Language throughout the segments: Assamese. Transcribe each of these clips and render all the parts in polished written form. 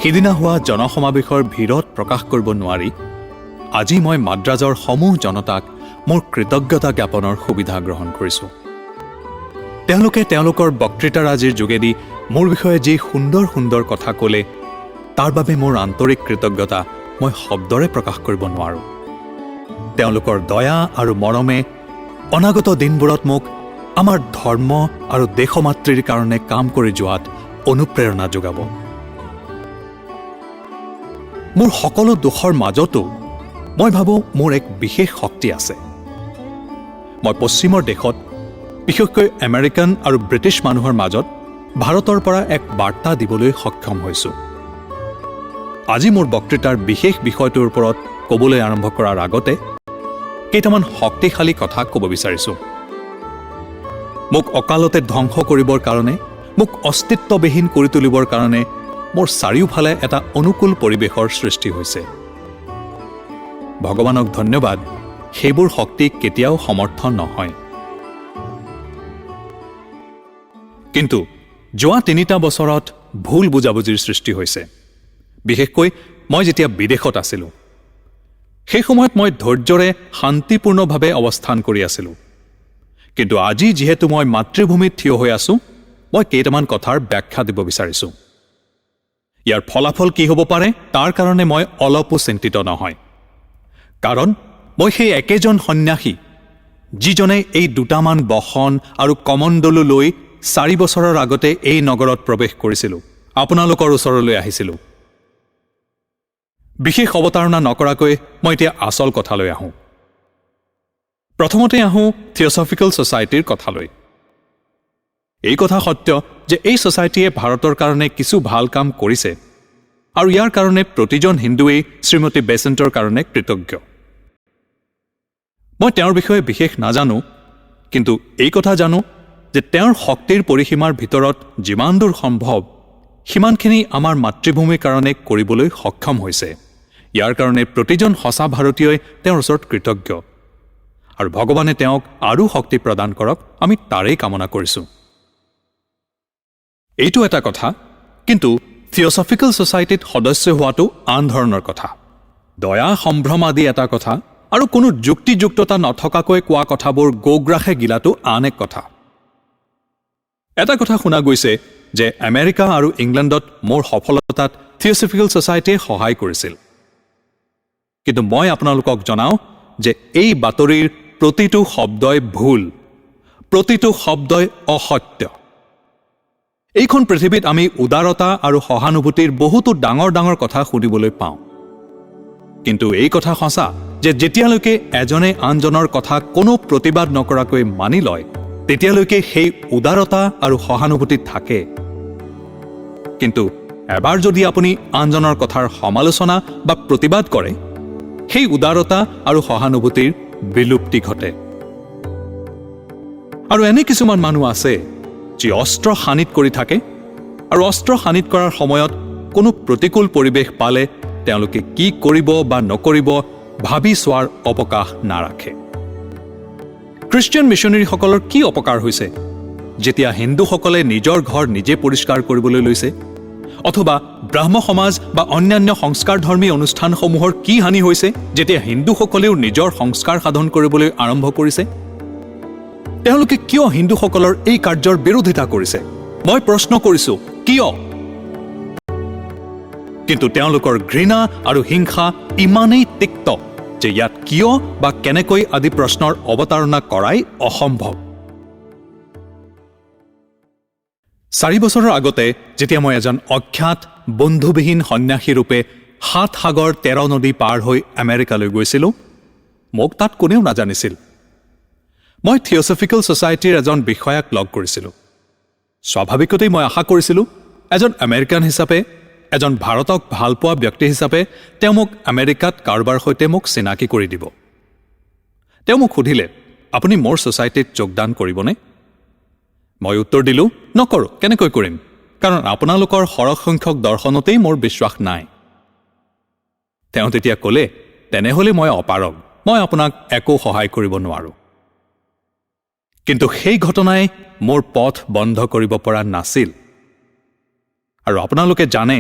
সিদিনা হোৱা জনসমাৱেশৰ ভিৰত প্ৰকাশ কৰিব নোৱাৰি আজি মই মাদ্ৰাজৰ সমূহ জনতাক মোৰ কৃতজ্ঞতা জ্ঞাপনৰ সুবিধা গ্ৰহণ কৰিছোঁ। তেওঁলোকে তেওঁলোকৰ বক্তৃতাৰাজিৰ যোগেদি মোৰ বিষয়ে যি সুন্দৰ সুন্দৰ কথা ক'লে তাৰ বাবে মোৰ আন্তৰিক কৃতজ্ঞতা মই শব্দৰে প্ৰকাশ কৰিব নোৱাৰোঁ। তেওঁলোকৰ দয়া আৰু মৰমে অনাগত দিনবোৰত মোক আমাৰ ধৰ্ম আৰু দেশমাতৃৰ কাৰণে কাম কৰি যোৱাত অনুপ্ৰেৰণা যোগাব। মোৰ সকলো দুখৰ মাজতো মই ভাবোঁ মোৰ এক বিশেষ শক্তি আছে। মই পশ্চিমৰ দেশত বিশেষকৈ আমেৰিকান আৰু ব্ৰিটিছ মানুহৰ মাজত ভাৰতৰ পৰা এক বাৰ্তা দিবলৈ সক্ষম হৈছোঁ। আজি মোৰ বক্তৃতাৰ বিশেষ বিষয়টোৰ ওপৰত ক'বলৈ আৰম্ভ কৰাৰ আগতে কেইটামান শক্তিশালী কথা ক'ব বিচাৰিছোঁ। মোক অকালতে ধ্বংস কৰিবৰ কাৰণে, মোক অস্তিত্ববিহীন কৰি তুলিবৰ কাৰণে মোৰ চাৰিওফালে এটা অনুকূল পৰিৱেশৰ সৃষ্টি হৈছে। ভগৱানক ধন্যবাদ, সেইবোৰ শক্তি কেতিয়াও সমৰ্থন নহয়। কিন্তু যোৱা ৩টা বছৰত ভুল বুজাবুজিৰ সৃষ্টি হৈছে। বিশেষকৈ মই যেতিয়া বিদেশত আছিলোঁ সেই সময়ত মই ধৈৰ্যৰে শান্তিপূৰ্ণভাৱে অৱস্থান কৰি আছিলোঁ। কিন্তু আজি যিহেতু মই মাতৃভূমিত থিয় হৈ আছোঁ, মই কেইটামান কথাৰ ব্যাখ্যা দিব বিচাৰিছোঁ। ইয়াৰ ফলাফল কি হ'ব পাৰে তাৰ কাৰণে মই অলপো চিন্তিত নহয়। কাৰণ মই সেই একেজন সন্ন্যাসী যিজনে এই দুটামান বসন আৰু কমণ্ডলু লৈ 4 বছৰৰ আগতে এই নগৰত প্ৰৱেশ কৰিছিলোঁ, আপোনালোকৰ ওচৰলৈ আহিছিলোঁ। বিশেষ অৱতাৰণা নকৰাকৈ মই এতিয়া আচল কথালৈ আহোঁ। প্ৰথমতে আহোঁ থিঅছফিকেল ছ'চাইটিৰ কথালৈ। এই কথা সত্য যে এই ছ'চাইটিয়ে ভাৰতৰ কাৰণে কিছু ভাল কাম কৰিছে আৰু ইয়াৰ কাৰণে প্ৰতিজন হিন্দুৱেই শ্ৰীমতী বেচেণ্টৰ কাৰণে কৃতজ্ঞ। মই তেওঁৰ বিষয়ে বিশেষ নাজানো, কিন্তু এই কথা জানো যে তেওঁৰ শক্তিৰ পৰিসীমাৰ ভিতৰত যিমান দূৰ সম্ভৱ সিমানখিনি আমাৰ মাতৃভূমিৰ কাৰণে কৰিবলৈ সক্ষম হৈছে। ইয়াৰ কাৰণে প্ৰতিজন সঁচা ভাৰতীয়ই তেওঁৰ ওচৰত কৃতজ্ঞ আৰু ভগৱানে তেওঁক আৰু শক্তি প্ৰদান কৰক, আমি তাৰেই কামনা কৰিছোঁ। এইটো এটা কথা, কিন্তু থিঅছফিকেল ছ'চাইটিত সদস্য হোৱাটো আন ধৰণৰ কথা। দয়া সম্ভ্ৰম আদি এটা কথা আৰু কোনো যুক্তিযুক্ততা নথকাকৈ কোৱা কথাবোৰ গৌগ্ৰাসে গিলাটো আন এক কথা। এটা কথা শুনা গৈছে যে আমেৰিকা আৰু ইংলেণ্ডত মোৰ সফলতাত থিঅছফিকেল ছ'চাইটিয়ে সহায় কৰিছিল। কিন্তু মই আপোনালোকক জনাওঁ যে এই বাতৰিৰ প্ৰতিটো শব্দই ভুল, প্ৰতিটো শব্দই অসত্য। এইখন পৃথিৱীত আমি উদাৰতা আৰু সহানুভূতিৰ বহুতো ডাঙৰ ডাঙৰ কথা শুনিবলৈ পাওঁ। কিন্তু এই কথা সঁচা যে যেতিয়ালৈকে এজনে আনজনৰ কথা কোনো প্ৰতিবাদ নকৰাকৈ মানি লয় তেতিয়ালৈকে সেই উদাৰতা আৰু সহানুভূতি থাকে। কিন্তু এবাৰ যদি আপুনি আনজনৰ কথাৰ সমালোচনা বা প্ৰতিবাদ কৰে সেই উদাৰতা আৰু সহানুভূতিৰ বিলুপ্তি ঘটে। আৰু এনে কিছুমান মানুহ আছে যি অস্ত্ৰ শানিত কৰি থাকে আৰু অস্ত্ৰ শানিত কৰাৰ সময়ত কোনো প্ৰতিকূল পৰিৱেশ পালে তেওঁলোকে কি কৰিব বা নকৰিব ভাবি চোৱাৰ অৱকাশ নাৰাখে। খ্ৰীষ্টিয়ান মিছনেৰীসকলৰ কি অপকাৰ হৈছে যেতিয়া হিন্দুসকলে নিজৰ ঘৰ নিজে পৰিষ্কাৰ কৰিবলৈ লৈছে, অথবা ব্ৰাহ্ম সমাজ বা অন্যান্য সংস্কাৰধৰ্মী অনুষ্ঠানসমূহৰ কি হানি হৈছে যেতিয়া হিন্দুসকলেও নিজৰ সংস্কাৰ সাধন কৰিবলৈ আৰম্ভ কৰিছে? তেওঁলোকে কিয় হিন্দুসকলৰ এই কাৰ্যৰ বিৰোধিতা কৰিছে? মই প্ৰশ্ন কৰিছো, কিয়? কিন্তু তেওঁলোকৰ ঘৃণা আৰু হিংসা ইমানেই তিক্ত যে ইয়াত কিয় বা কেনেকৈ আদি প্ৰশ্নৰ অৱতাৰণা কৰাই অসম্ভৱ। 4 বছৰৰ আগতে যেতিয়া মই এজন অখ্যাত বন্ধুবিহীন সন্ন্যাসী ৰূপে 7 সাগৰ 13 নদী পাৰ হৈ আমেৰিকালৈ গৈছিলোঁ, মোক তাত কোনেও নাজানিছিল। মই থিঅছফিকেল ছ'চাইটিৰ এজন বিষয়াক লগ কৰিছিলোঁ। স্বাভাৱিকতেই মই আশা কৰিছিলোঁ এজন আমেৰিকান হিচাপে, এজন ভাৰতক ভালপোৱা ব্যক্তি হিচাপে তেওঁ মোক আমেৰিকাত কাৰোবাৰ সৈতে মোক চিনাকি কৰি দিব। তেওঁ মোক সুধিলে, আপুনি মোৰ ছ'চাইটিত যোগদান কৰিবনে? মই উত্তৰ দিলোঁ, নকৰোঁ। কেনেকৈ কৰিম? কাৰণ আপোনালোকৰ সৰহ সংখ্যক দৰ্শনতেই মোৰ বিশ্বাস নাই। তেওঁ তেতিয়া ক'লে, তেনেহ'লে মই অপাৰগ, মই আপোনাক একো সহায় কৰিব নোৱাৰোঁ। কিন্তু সেই ঘটনাই মোৰ পথ বন্ধ কৰিব পৰা নাছিল। আৰু আপোনালোকে জানে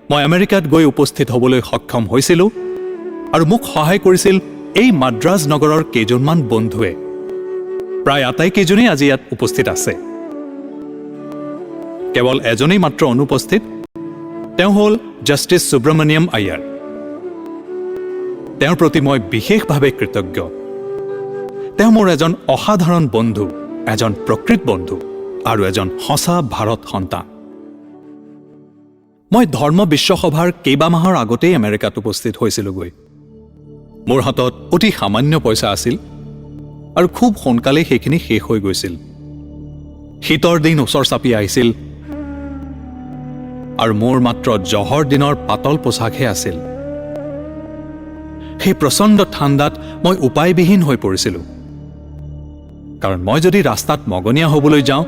মই আমেৰিকাত গৈ উপস্থিত হ'বলৈ সক্ষম হৈছিলোঁ আৰু মোক সহায় কৰিছিল এই মাদ্ৰাজ নগৰৰ কেইজনমান বন্ধুৱে। প্ৰায় আটাইকেইজনেই আজি ইয়াত উপস্থিত আছে। কেৱল এজনেই মাত্ৰ অনুপস্থিত, তেওঁ হ'ল জাষ্টিছ সুব্ৰমণিয়াম আয়াৰ। তেওঁৰ প্ৰতি মই বিশেষভাৱে কৃতজ্ঞ। তেওঁ মোৰ এজন অসাধাৰণ বন্ধু, এজন প্ৰকৃত বন্ধু আৰু এজন সঁচা ভাৰত সন্তান। মই ধৰ্ম বিশ্বসভাৰ কেইবামাহৰ আগতেই আমেৰিকাত উপস্থিত হৈছিলোগৈ। মোৰ হাতত অতি সামান্য পইচা আছিল আৰু খুব সোনকালেই সেইখিনি শেষ হৈ গৈছিল। শীতৰ দিন ওচৰ চাপি আহিছিল আৰু মোৰ মাত্ৰ জহৰ দিনৰ পাতল পোছাকহে আছিল। সেই প্ৰচণ্ড ঠাণ্ডাত মই উপায়বিহীন হৈ পৰিছিলোঁ, কাৰণ মই যদি ৰাস্তাত মগনীয়া হ'বলৈ যাওঁ,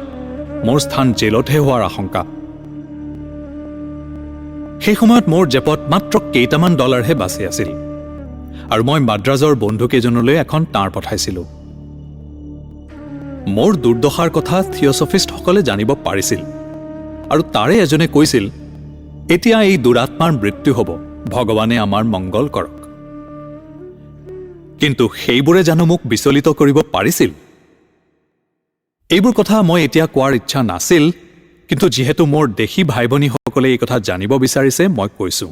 মোৰ স্থান জেলতহে হোৱাৰ আশংকা। সেই সময়ত মোৰ জেপত মাত্ৰ কেইটামান ডলাৰহে বাচি আছিল আৰু মই মাদ্ৰাজৰ বন্ধুকেইজনলৈ এখন তাঁৰ পঠাইছিলোঁ। মোৰ দুৰ্দশাৰ কথা থিঅছফিষ্টসকলে জানিব পাৰিছিল আৰু তাৰে এজনে কৈছিল, এতিয়া এই দুৰাত্মাৰ মৃত্যু হ'ব, ভগৱানে আমাৰ মংগল কৰক। কিন্তু সেইবোৰে জানো মোক বিচলিত কৰিব পাৰিছিল? এইবোৰ কথা মই এতিয়া কোৱাৰ ইচ্ছা নাছিল, কিন্তু যিহেতু মোৰ দেশী ভাই ভনীসকলে এই কথা জানিব বিচাৰিছে, মই কৈছোঁ।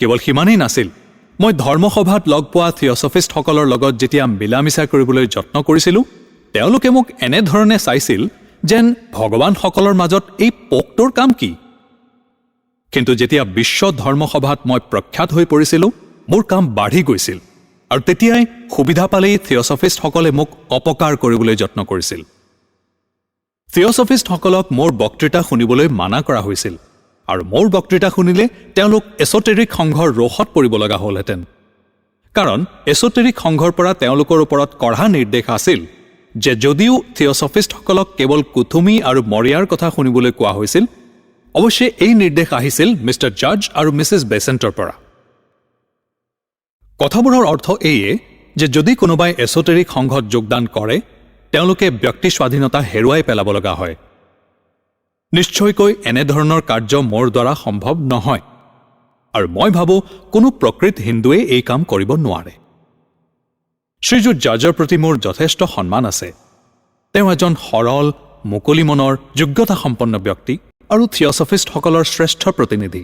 কেৱল সিমানেই নাছিল, মই ধৰ্মসভাত লগ পোৱা থিঅছফিষ্টসকলৰ লগত যেতিয়া মিলা মিছা কৰিবলৈ যত্ন কৰিছিলোঁ, তেওঁলোকে মোক এনেধৰণে চাইছিল যেন ভগৱানসকলৰ মাজত এই পোকটোৰ কাম কি। কিন্তু যেতিয়া বিশ্ব ধৰ্মসভাত মই প্ৰখ্যাত হৈ পৰিছিলোঁ, মোৰ কাম বাঢ়ি গৈছিল আৰু তেতিয়াই সুবিধা পালেই থিঅছফিষ্টসকলে মোক অপকাৰ কৰিবলৈ যত্ন কৰিছিল। থিঅছফিষ্টসকলক মোৰ বক্তৃতা শুনিবলৈ মানা কৰা হৈছিল আৰু মোৰ বক্তৃতা শুনিলে তেওঁলোক এছটেৰিক সংঘৰ ৰোষত পৰিব লগা হ'লহেঁতেন, কাৰণ এছটেৰিক সংঘৰ পৰা তেওঁলোকৰ ওপৰত কঢ়া নিৰ্দেশ আছিল যে যদিও থিঅছফিষ্টসকলক কেৱল কুথুমি আৰু মৰিয়াৰ কথা শুনিবলৈ কোৱা হৈছিল, অৱশ্যে এই নিৰ্দেশ আহিছিল মিষ্টাৰ জাজ আৰু মিছেছ বেচেণ্টৰ পৰা। কথাবোৰৰ অৰ্থ এইয়ে যে যদি কোনোবাই এছটেৰিক সংঘত যোগদান কৰে, তেওঁলোকে ব্যক্তি স্বাধীনতা হেৰুৱাই পেলাব লগা হয়। নিশ্চয়কৈ এনেধৰণৰ কাৰ্য মোৰ দ্বাৰা সম্ভৱ নহয় আৰু মই ভাবোঁ কোনো প্ৰকৃত হিন্দুৱে এই কাম কৰিব নোৱাৰে। শ্ৰীযুত জাজৰ প্ৰতি মোৰ যথেষ্ট সন্মান আছে। তেওঁ এজন সৰল, মুকলি মনৰ, যোগ্যতাসম্পন্ন ব্যক্তি আৰু থিঅছফিষ্টসকলৰ শ্ৰেষ্ঠ প্ৰতিনিধি।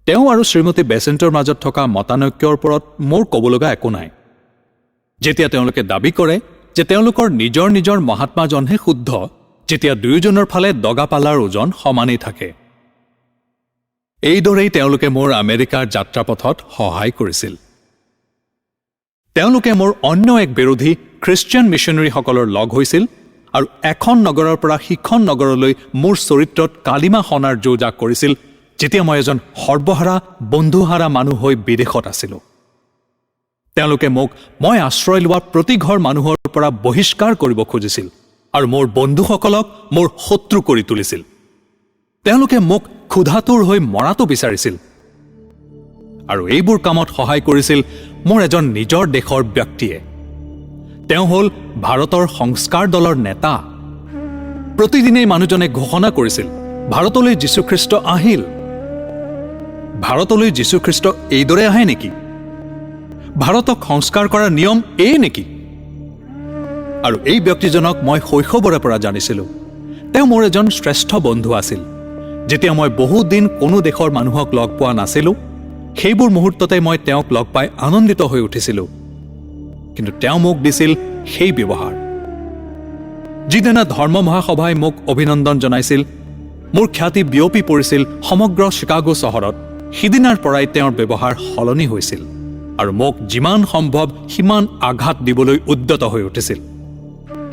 তেওঁ আৰু শ্ৰীমতী বেচেণ্টৰ মাজত থকা মতানৈক্যৰ ওপৰত মোৰ ক'বলগা একো নাই। যেতিয়া তেওঁলোকে দাবী কৰে যে তেওঁলোকৰ নিজৰ নিজৰ মহাত্মাজনহে শুদ্ধ, যেতিয়া দুয়োজনৰ ফালে দগাপালাৰ ওজন সমানেই থাকে। এইদৰেই তেওঁলোকে মোৰ আমেৰিকাৰ যাত্ৰাপথত সহায় কৰিছিল। তেওঁলোকে মোৰ অন্য এক বিৰোধী খ্ৰীষ্টিয়ান মিছনেৰীসকলৰ লগ হৈছিল আৰু এখন নগৰৰ পৰা সিখন নগৰলৈ মোৰ চৰিত্ৰত কালিমা সনাৰ যো-জা কৰিছিল, যেতিয়া মই এজন সৰ্বহাৰা, বন্ধুহাৰা মানুহ হৈ বিদেশত আছিলোঁ। তেওঁলোকে মোক মই আশ্ৰয় লোৱা প্ৰতি ঘৰ মানুহৰ পৰা বহিষ্কাৰ কৰিব খুজিছিল আৰু মোৰ বন্ধুসকলক মোৰ শত্ৰু কৰি তুলিছিল। তেওঁলোকে মোক ক্ষুধাতুৰ হৈ মৰাটো বিচাৰিছিল আৰু এইবোৰ কামত সহায় কৰিছিল মোৰ এজন নিজৰ দেশৰ ব্যক্তিয়ে। তেওঁ হ'ল ভাৰতৰ সংস্কাৰ দলৰ নেতা। প্ৰতিদিনেই মানুহজনে ঘোষণা কৰিছিল, ভাৰতলৈ যীশুখ্ৰীষ্ট আহিল। ভাৰতলৈ যীশুখ্ৰীষ্ট এইদৰে আহে নেকি? ভাৰতক সংস্কাৰ কৰাৰ নিয়ম এই নেকি? আৰু এই ব্যক্তিজনক মই শৈশৱৰে পৰা জানিছিলোঁ। তেওঁ মোৰ এজন শ্ৰেষ্ঠ বন্ধু আছিল। যেতিয়া মই বহু দিন কোনো দেশৰ মানুহক লগ পোৱা নাছিলোঁ, সেইবোৰ মুহূৰ্ততে মই তেওঁক লগ পাই আনন্দিত হৈ উঠিছিলোঁ। কিন্তু তেওঁ মোক দিছিল সেই ব্যৱহাৰ। যিদিনা ধৰ্ম মহাসভাই মোক অভিনন্দন জনাইছিল, মোৰ খ্যাতি বিয়পি পৰিছিল সমগ্ৰ চিকাগো চহৰত, সিদিনাৰ পৰাই তেওঁৰ ব্যৱহাৰ সলনি হৈছিল আৰু মোক যিমান সম্ভৱ সিমান আঘাত দিবলৈ উদ্যত হৈ উঠিছিল।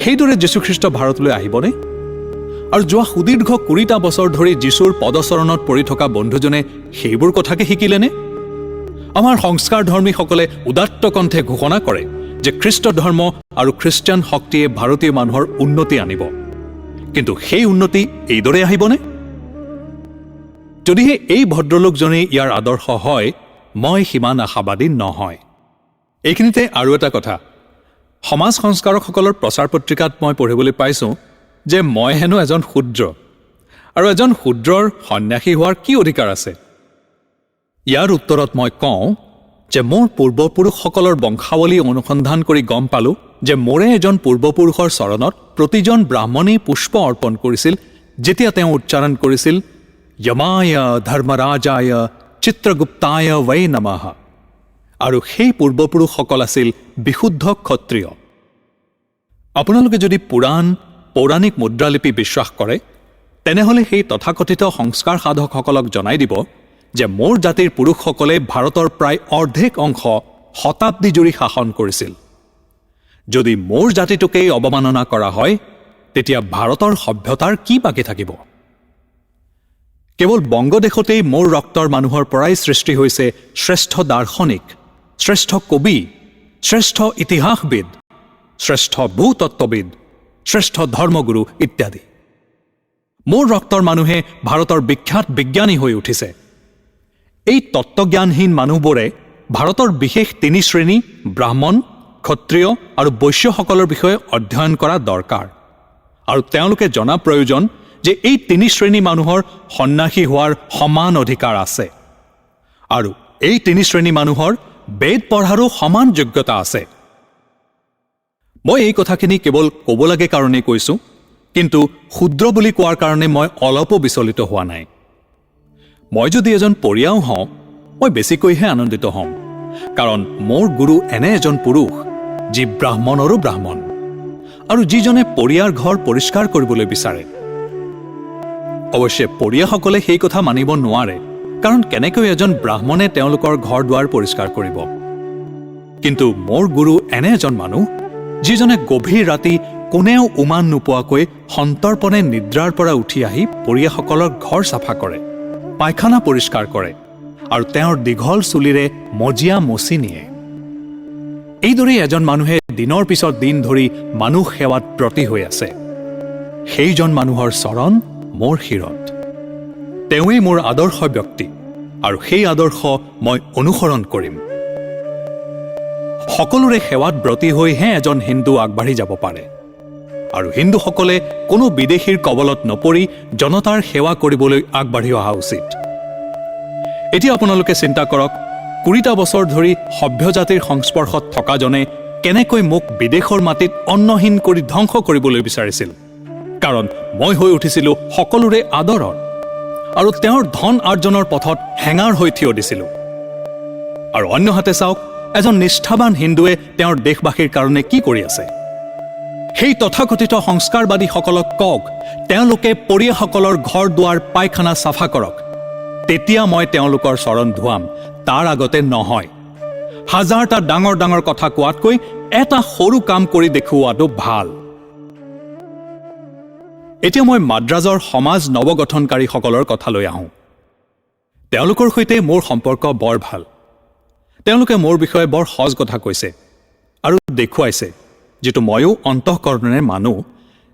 সেইদৰে যীশুখ্ৰীষ্ট ভাৰতলৈ আহিবনে? আৰু যোৱা সুদীৰ্ঘ 20টা বছৰ ধৰি যীশুৰ পদচৰণত পৰি থকা বন্ধুজনে সেইবোৰ কথাকে শিকিলেনে? আমাৰ সংস্কাৰ ধৰ্মীসকলে উদাত্ত কণ্ঠে ঘোষণা কৰে যে খ্ৰীষ্ট ধৰ্ম আৰু খ্ৰীষ্টিয়ান শক্তিয়ে ভাৰতীয় মানুহৰ উন্নতি আনিব, কিন্তু সেই উন্নতি এইদৰে আহিবনে? যদিহে এই ভদ্ৰলোকজনেই ইয়াৰ আদৰ্শ হয়, মই সিমান আশাবাদী নহয়। এইখিনিতে আৰু এটা কথা, সমাজ সংস্কাৰকসকলৰ প্ৰচাৰ পত্ৰিকাত মই পঢ়িবলৈ পাইছোঁ যে মই হেনো এজন শূদ্ৰ আৰু এজন শূদ্ৰৰ সন্ন্যাসী হোৱাৰ কি অধিকাৰ আছে? ইয়াৰ উত্তৰত মই কওঁ যে মোৰ পূৰ্বপুৰুষসকলৰ বংশাৱলী অনুসন্ধান কৰি গম পালোঁ যে মোৰে এজন পূৰ্বপুৰুষৰ চৰণত প্ৰতিজন ব্ৰাহ্মণেই পুষ্প অৰ্পণ কৰিছিল যেতিয়া তেওঁ উচ্চাৰণ কৰিছিল যমায় ধৰ্মৰাজায় চিত্ৰগুপ্তায় वै নমঃ। আৰু সেই পূৰ্বপুৰুষসকল আছিল বিশুদ্ধ ক্ষত্ৰিয়। আপোনালোকে যদি পুৰাণ পৌৰাণিক মুদ্ৰালিপি বিশ্বাস কৰে তেনেহ'লে সেই তথাকথিত সংস্কাৰ সাধকসকলক জনাই দিব যে মোৰ জাতিৰ পুৰুষসকলে ভাৰতৰ প্ৰায় অৰ্ধেক অংশ শতাব্দী জুৰি শাসন কৰিছিল। যদি মোৰ জাতিটোকেই অৱমাননা কৰা হয় তেতিয়া ভাৰতৰ সভ্যতাৰ কি বাকী থাকিব? কেৱল বংগদেশতেই মোৰ ৰক্তৰ মানুহৰ পৰাই সৃষ্টি হৈছে শ্ৰেষ্ঠ দাৰ্শনিক, শ্ৰেষ্ঠ কবি, শ্ৰেষ্ঠ ইতিহাসবিদ, শ্ৰেষ্ঠ ভূতত্ত্ববিদ, শ্ৰেষ্ঠ ধৰ্মগুৰু ইত্যাদি। মোৰ ৰক্তৰ মানুহে ভাৰতৰ বিখ্যাত বিজ্ঞানী হৈ উঠিছে। এই তত্ত্বজ্ঞানহীন মানুহবোৰে ভাৰতৰ বিশেষ তিনি শ্ৰেণী ব্ৰাহ্মণ, ক্ষত্ৰিয় আৰু বৈশ্যসকলৰ বিষয়ে অধ্যয়ন কৰা দৰকাৰ। আৰু তেওঁলোকে জনা প্ৰয়োজন যে এই তিনি শ্ৰেণী মানুহৰ সন্ন্যাসী হোৱাৰ সমান অধিকাৰ আছে আৰু এই তিনি শ্ৰেণী মানুহৰ বেদ পঢ়াৰো সমান যোগ্যতা আছে। মই এই কথাখিনি কেৱল ক'ব লাগে কাৰণেই কৈছোঁ, কিন্তু শূদ্ৰ বুলি কোৱাৰ কাৰণে মই অলপো বিচলিত হোৱা নাই। মই যদি এজন পৰিয়াও হওঁ মই বেছিকৈহে আনন্দিত হ'ম, কাৰণ মোৰ গুৰু এনে এজন পুৰুষ যি ব্ৰাহ্মণৰো ব্ৰাহ্মণ আৰু যিজনে পৰিয়াৰ ঘৰ পৰিষ্কাৰ কৰিবলৈ বিচাৰে। অৱশ্যে পৰিয়াসকলে সেই কথা মানিব নোৱাৰে, কাৰণ কেনেকৈ এজন ব্ৰাহ্মণে তেওঁলোকৰ ঘৰ দুৱাৰ পৰিষ্কাৰ কৰিব। কিন্তু মোৰ গুৰু এনে এজন মানুহ যিজনে গভীৰ ৰাতি কোনেও উমান নোপোৱাকৈ সন্তৰ্পণে নিদ্ৰাৰ পৰা উঠি আহি পৰিয়াসকলৰ ঘৰ চাফা কৰে, পায়খানা পৰিষ্কাৰ কৰে আৰু তেওঁৰ দীঘল চুলিৰে মজিয়া মচি নিয়ে। এইদৰেই এজন মানুহে দিনৰ পিছত দিন ধৰি মানুহ সেৱাত ব্ৰতী হৈ আছে। সেইজন মানুহৰ চৰণ মোৰ শিৰত। তেওঁৱেই মোৰ আদৰ্শ ব্যক্তি আৰু সেই আদৰ্শ মই অনুসৰণ কৰিম। সকলোৰে সেৱাত ব্ৰতী হৈহে এজন হিন্দু আগবাঢ়ি যাব পাৰে আৰু হিন্দুসকলে কোনো বিদেশীৰ কবলত নপৰি জনতাৰ সেৱা কৰিবলৈ আগবাঢ়ি অহা উচিত। এতিয়া আপোনালোকে চিন্তা কৰক, 20টা বছৰ ধৰি সভ্য জাতিৰ সংস্পৰ্শত থকাজনে কেনেকৈ মোক বিদেশৰ মাটিত অন্নহীন কৰি ধ্বংস কৰিবলৈ বিচাৰিছিল, কাৰণ মই হৈ উঠিছিলোঁ সকলোৰে আদৰৰ আৰু তেওঁৰ ধন আৰ্জনৰ পথত হেঙাৰ হৈ থিয় দিছিলোঁ। আৰু অন্যহাতে চাওক, এজন নিষ্ঠাবান হিন্দুৱে তেওঁৰ দেশবাসীৰ কাৰণে কি কৰি আছে? সেই তথাকথিত সংস্কাৰবাদীসকলক কওক তেওঁলোকে পৰিয়াসকলৰ ঘৰ দুৱাৰ পায়খানা চাফা কৰক, তেতিয়া মই তেওঁলোকৰ চৰণ ধুৱাম, তাৰ আগতে নহয়। হাজাৰটা ডাঙৰ ডাঙৰ কথা কোৱাতকৈ এটা সৰু কাম কৰি দেখুওৱাটো ভাল। এতিয়া মই মাদ্ৰাজৰ সমাজ নৱগঠনকাৰীসকলৰ কথালৈ আহোঁ। তেওঁলোকৰ সৈতে মোৰ সম্পৰ্ক বৰ ভাল। তেওঁলোকে মোৰ বিষয়ে বৰ সজ কথা কৈছে আৰু দেখুৱাইছে, যিটো ময়ো অন্তঃকৰণেৰে মানো,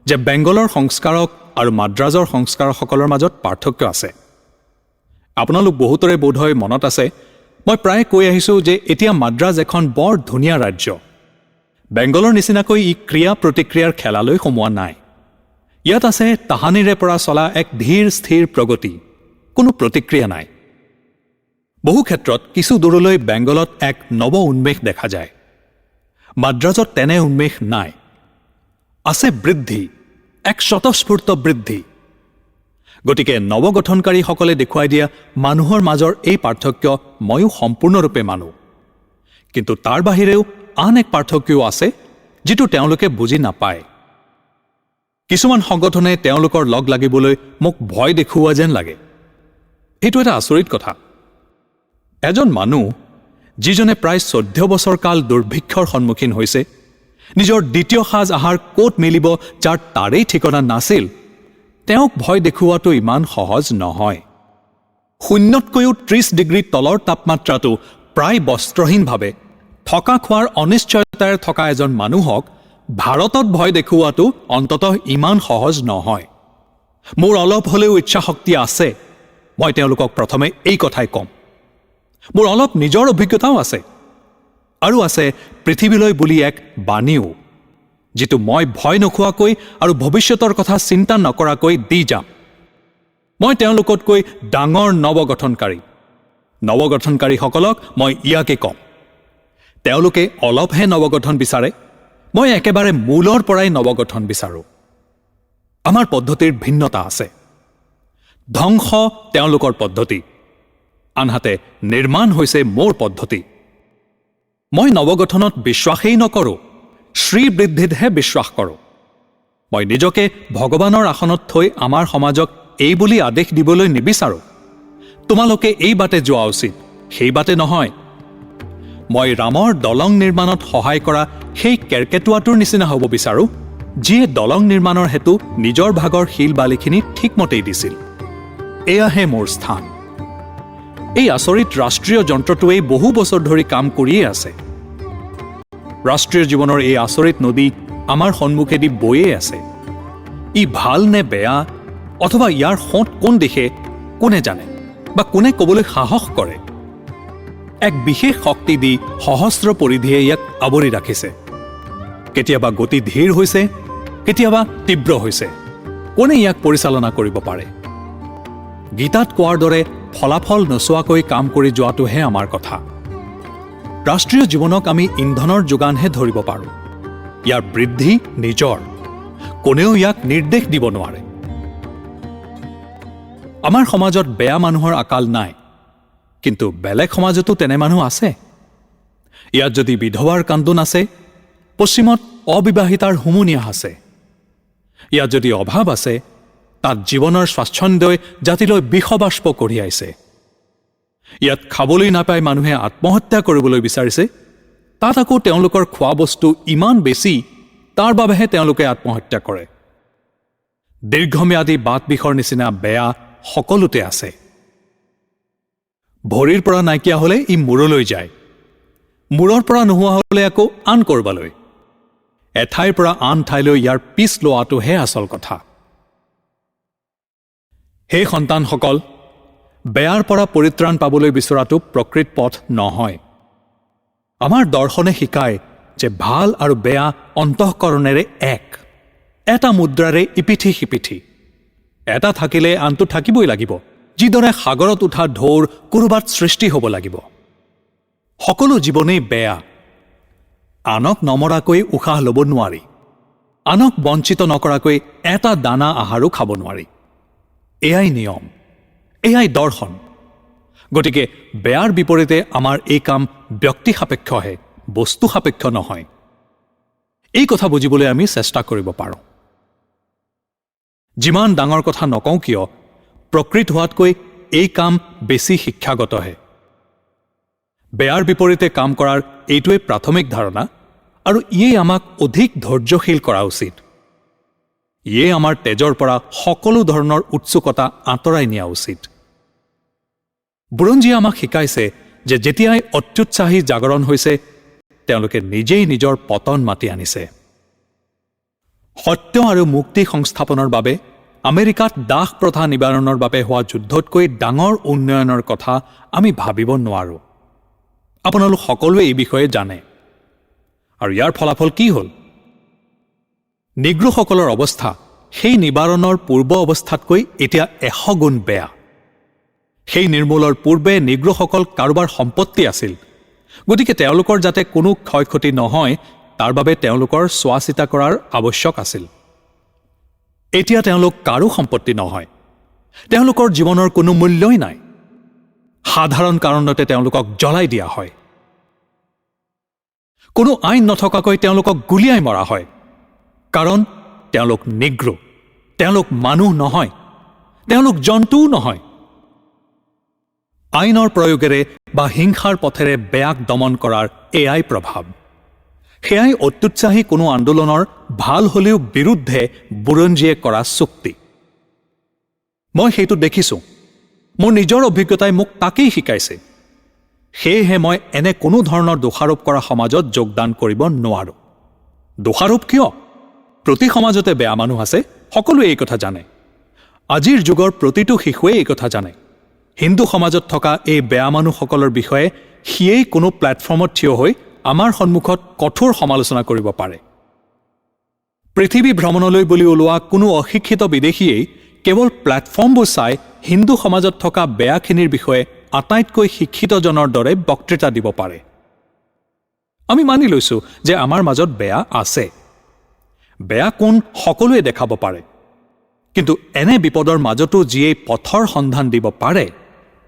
যে বেংগলৰ সংস্কাৰক আৰু মাদ্ৰাজৰ সংস্কাৰকসকলৰ মাজত পাৰ্থক্য আছে। আপোনালোক বহুতৰে বোধহয় মনত আছে, মই প্ৰায় কৈ আহিছোঁ যে এতিয়া মাদ্ৰাজ এখন বৰ ধুনীয়া ৰাজ্য। বেংগলৰ নিচিনাকৈ ই ক্ৰিয়া প্ৰতিক্ৰিয়াৰ খেলালৈ সোমোৱা নাই। ইয়াত আছে তাহানিৰে পৰা চলা এক ধীৰ স্থিৰ প্ৰগতি, কোনো প্ৰতিক্ৰিয়া নাই। বহু ক্ষেত্ৰত কিছু দূৰলৈ বেংগলত এক নৱ উন্মেষ দেখা যায়। মাদ্ৰাজত তেনে উন্মেষ নাই। আছে বৃদ্ধি, এক স্বতঃস্ফূৰ্ত বৃদ্ধি। গতিকে নৱগঠনকাৰীসকলে দেখুৱাই দিয়া মানুহৰ মাজৰ এই পাৰ্থক্য ময়ো সম্পূৰ্ণৰূপে মানো। কিন্তু তাৰ বাহিৰেও আন এক পাৰ্থক্যও আছে, যিটো তেওঁলোকে বুজি নাপায়। কিছুমান সংগঠনে তেওঁলোকৰ লগ লাগিবলৈ মোক ভয় দেখুওৱা যেন লাগে। এইটো এটা আচৰিত কথা। এজন মানুহ যিজনে প্ৰায় 14 বছৰ কাল দুৰ্ভিক্ষৰ সন্মুখীন হৈছে, নিজৰ দ্বিতীয় সাজ আহাৰ ক'ত মিলিব যাৰ তাৰেই ঠিকনা নাছিল, তেওঁক ভয় দেখুওৱাটো ইমান সহজ নহয়। 0তকৈও 30 ডিগ্ৰী তলৰ তাপমাত্ৰাটো প্ৰায় বস্ত্ৰহীনভাৱে থকা খোৱাৰ অনিশ্চয়তাৰে থকা এজন মানুহক ভাৰতত ভয় দেখুওৱাটো অন্ততঃ ইমান সহজ নহয়। মোৰ অলপ হ'লেও ইচ্ছাশক্তি আছে, মই তেওঁলোকক প্ৰথমে এই কথাই ক'ম। মোৰ অলপ নিজৰ অভিজ্ঞতাও আছে আৰু আছে পৃথিৱীলৈ বুলি এক বাণীও, যিটো মই ভয় নোখোৱাকৈ আৰু ভৱিষ্যতৰ কথা চিন্তা নকৰাকৈ দি যাম। মই তেওঁলোকতকৈ ডাঙৰ নৱগঠনকাৰীসকলক মই ইয়াকে কম, তেওঁলোকে অলপহে নৱগঠন বিচাৰে, মই একেবাৰে মূলৰ পৰাই নৱগঠন বিচাৰোঁ। আমাৰ পদ্ধতিৰ ভিন্নতা আছে। ধ্বংস তেওঁলোকৰ পদ্ধতি, আনহাতে নিৰ্মাণ হৈছে মোৰ পদ্ধতি। মই নৱগঠনত বিশ্বাসেই নকৰোঁ, শ্ৰীবৃদ্ধিতহে বিশ্বাস কৰোঁ। মই নিজকে ভগৱানৰ আসনত থৈ আমাৰ সমাজক এই বুলি আদেশ দিবলৈ নিবিচাৰোঁ, তোমালোকে এই বাটে যোৱা উচিত, সেই বাটে নহয়। মই ৰামৰ দলং নিৰ্মাণত সহায় কৰা সেই কেৰ্কেটুৱাটোৰ নিচিনা হ'ব বিচাৰোঁ, যিয়ে দলং নিৰ্মাণৰ হেতু নিজৰ ভাগৰ শিল বালিখিনি ঠিকমতেই দিছিল। এয়াহে মোৰ স্থান। এই আচৰিত ৰাষ্ট্ৰীয় যন্ত্ৰটোৱেই বহু বছৰ ধৰি কাম কৰিয়েই আছে। ৰাষ্ট্ৰীয় জীৱনৰ এই আচৰিত নদী আমাৰ সন্মুখেদি বৈয়ে আছে। ই ভাল নে বেয়া, অথবা ইয়াৰ সোঁত কোন দিশে, কোনে জানে বা কোনে ক'বলৈ সাহস কৰে? এক বিশেষ শক্তি দি সহস্ৰ পৰিধিয়ে ইয়াক আৱৰি ৰাখিছে। কেতিয়াবা গতি ধীৰ হৈছে, কেতিয়াবা তীব্ৰ হৈছে। কোনে ইয়াক পৰিচালনা কৰিব পাৰে? গীতাত কোৱাৰ দৰে ফলাফল নোচোৱাকৈ কাম কৰি যোৱাটোহে আমাৰ কথা। ৰাষ্ট্ৰীয় জীৱনক আমি ইন্ধনৰ যোগানহে ধৰিব পাৰোঁ। ইয়াৰ বৃদ্ধি নিজৰ, কোনেও ইয়াক নিৰ্দেশ দিব নোৱাৰে। আমাৰ সমাজত বেয়া মানুহৰ আকাল নাই, কিন্তু বেলেগ সমাজতো তেনে মানুহ আছে। ইয়াত যদি বিধৱাৰ কান্দোন আছে, পশ্চিমত অবিবাহিতাৰ হুমুনিয়াহ আছে। ইয়াত যদি অভাৱ আছে, তাত জীৱনৰ স্বাচ্ছন্দ্যই জাতিলৈ বিষবাষ্প কঢ়িয়াইছে। ইয়াত খাবলৈ নাপাই মানুহে আত্মহত্যা কৰিবলৈ বিচাৰিছে, তাত আকৌ তেওঁলোকৰ খোৱা বস্তু ইমান বেছি, তাৰ বাবেহে তেওঁলোকে আত্মহত্যা কৰে। দীৰ্ঘম্যাদী বাত বিষৰ নিচিনা বেয়া সকলোতে আছে। ভৰিৰ পৰা নাইকিয়া হ'লে ই মূৰলৈ যায়, মূৰৰ পৰা নোহোৱা হ'লে আকৌ আন কৰবালৈ। এঠাইৰ পৰা আন ঠাইলৈ ইয়াৰ পিছ লোৱাটোহে আচল কথা। হে সন্তানসকল, বেয়াৰ পৰা পৰিত্ৰাণ পাবলৈ বিচৰাটো প্ৰকৃত পথ নহয়। আমাৰ দৰ্শনে শিকায় যে ভাল আৰু বেয়া অন্তঃকৰণেৰে এটা মুদ্ৰাৰে ইপিঠি সিপিঠি। এটা থাকিলে আনটো থাকিবই লাগিব, যিদৰে সাগৰত উঠা ঢৌৰ ক'ৰবাত সৃষ্টি হ'ব লাগিব। সকলো জীৱনেই বেয়া। আনক নমৰাকৈ উশাহ ল'ব নোৱাৰি, আনক বঞ্চিত নকৰাকৈ এটা দানা আহাৰো খাব নোৱাৰি। এয়াই নিয়ম, এয়াই দৰ্শন। গতিকে বেয়াৰ বিপৰীতে আমাৰ এই কাম ব্যক্তি সাপেক্ষহে, বস্তু সাপেক্ষ নহয়। এই কথা বুজিবলৈ আমি চেষ্টা কৰিব পাৰোঁ। যিমান ডাঙৰ কথা নকওঁ কিয়, প্ৰকৃত হোৱাতকৈ এই কাম বেছি শিক্ষাগতহে। বেয়াৰ বিপৰীতে কাম কৰাৰ এইটোৱেই প্ৰাথমিক ধাৰণা, আৰু ইয়েই আমাক অধিক ধৈৰ্যশীল কৰা উচিত। ইয়ে আমাৰ তেজৰ পৰা সকলো ধৰণৰ উৎসুকতা আঁতৰাই নিয়া উচিত। বুৰঞ্জীয়ে আমাক শিকাইছে যে যেতিয়াই অত্যুৎসাহী জাগৰণ হৈছে, তেওঁলোকে নিজেই নিজৰ পতন মাতি আনিছে। সত্য আৰু মুক্তি সংস্থাপনৰ বাবে আমেৰিকাত দাস প্ৰথা নিবাৰণৰ বাবে হোৱা যুদ্ধতকৈ ডাঙৰ উন্নয়নৰ কথা আমি ভাবিব নোৱাৰোঁ। আপোনালোক সকলোৱে এই বিষয়ে জানে। আৰু ইয়াৰ ফলাফল কি হ'ল? নিগ্ৰোসকলৰ অৱস্থা সেই নিবাৰণৰ পূৰ্ব অৱস্থাতকৈ এতিয়া 100 গুণ বেয়া। সেই নিৰ্মূলৰ পূৰ্বে নিগ্ৰোসকল কাৰোবাৰ সম্পত্তি আছিল, গতিকে তেওঁলোকৰ যাতে কোনো ক্ষয় ক্ষতি নহয় তাৰ বাবে তেওঁলোকৰ চোৱা চিতা কৰাৰ আৱশ্যক আছিল। এতিয়া তেওঁলোক কাৰো সম্পত্তি নহয়, তেওঁলোকৰ জীৱনৰ কোনো মূল্যই নাই। সাধাৰণ কাৰণতে তেওঁলোকক জ্বলাই দিয়া হয়। কোনো আইন নথকাকৈ তেওঁলোকক গুলিয়াই মৰা হয়, কাৰণ তেওঁলোক নিগ্ৰো, তেওঁলোক মানুহ নহয়, তেওঁলোক জন্তুও নহয়। আইনৰ প্ৰয়োগেৰে বা হিংসাৰ পথেৰে বেয়াক দমন কৰাৰ এয়াই প্ৰভাৱ। সেয়াই অত্যুৎসাহী কোনো আন্দোলনৰ ভাল হ'লেও বিৰুদ্ধে বুৰঞ্জীয়ে কৰা চুক্তি। মই সেইটো দেখিছোঁ, মোৰ নিজৰ অভিজ্ঞতাই মোক তাকেই শিকাইছে। সেয়েহে মই এনে কোনো ধৰণৰ দোষাৰোপ কৰা সমাজত যোগদান কৰিব নোৱাৰোঁ। দোষাৰোপ কিয়? প্ৰতি সমাজতে বেয়া মানুহ আছে, সকলোৱে এই কথা জানে। আজিৰ যুগৰ প্ৰতিটো শিশুৱে এই কথা জানে। হিন্দু সমাজত থকা এই বেয়া মানুহসকলৰ বিষয়ে সিয়েই কোনো প্লেটফৰ্মত থিয় হৈ আমাৰ সন্মুখত কঠোৰ সমালোচনা কৰিব পাৰে। পৃথিৱী ভ্ৰমণলৈ বুলি ওলোৱা কোনো অশিক্ষিত বিদেশীয়েই কেৱল প্লেটফৰ্মবোৰ চাই হিন্দু সমাজত থকা বেয়াখিনিৰ বিষয়ে আটাইতকৈ শিক্ষিতজনৰ দৰে বক্তৃতা দিব পাৰে। আমি মানি লৈছোঁ যে আমাৰ মাজত বেয়া আছে। বেয়া কোণ সকলোৱে দেখাব পাৰে, কিন্তু এনে বিপদৰ মাজতো যিয়ে পথৰ সন্ধান দিব পাৰে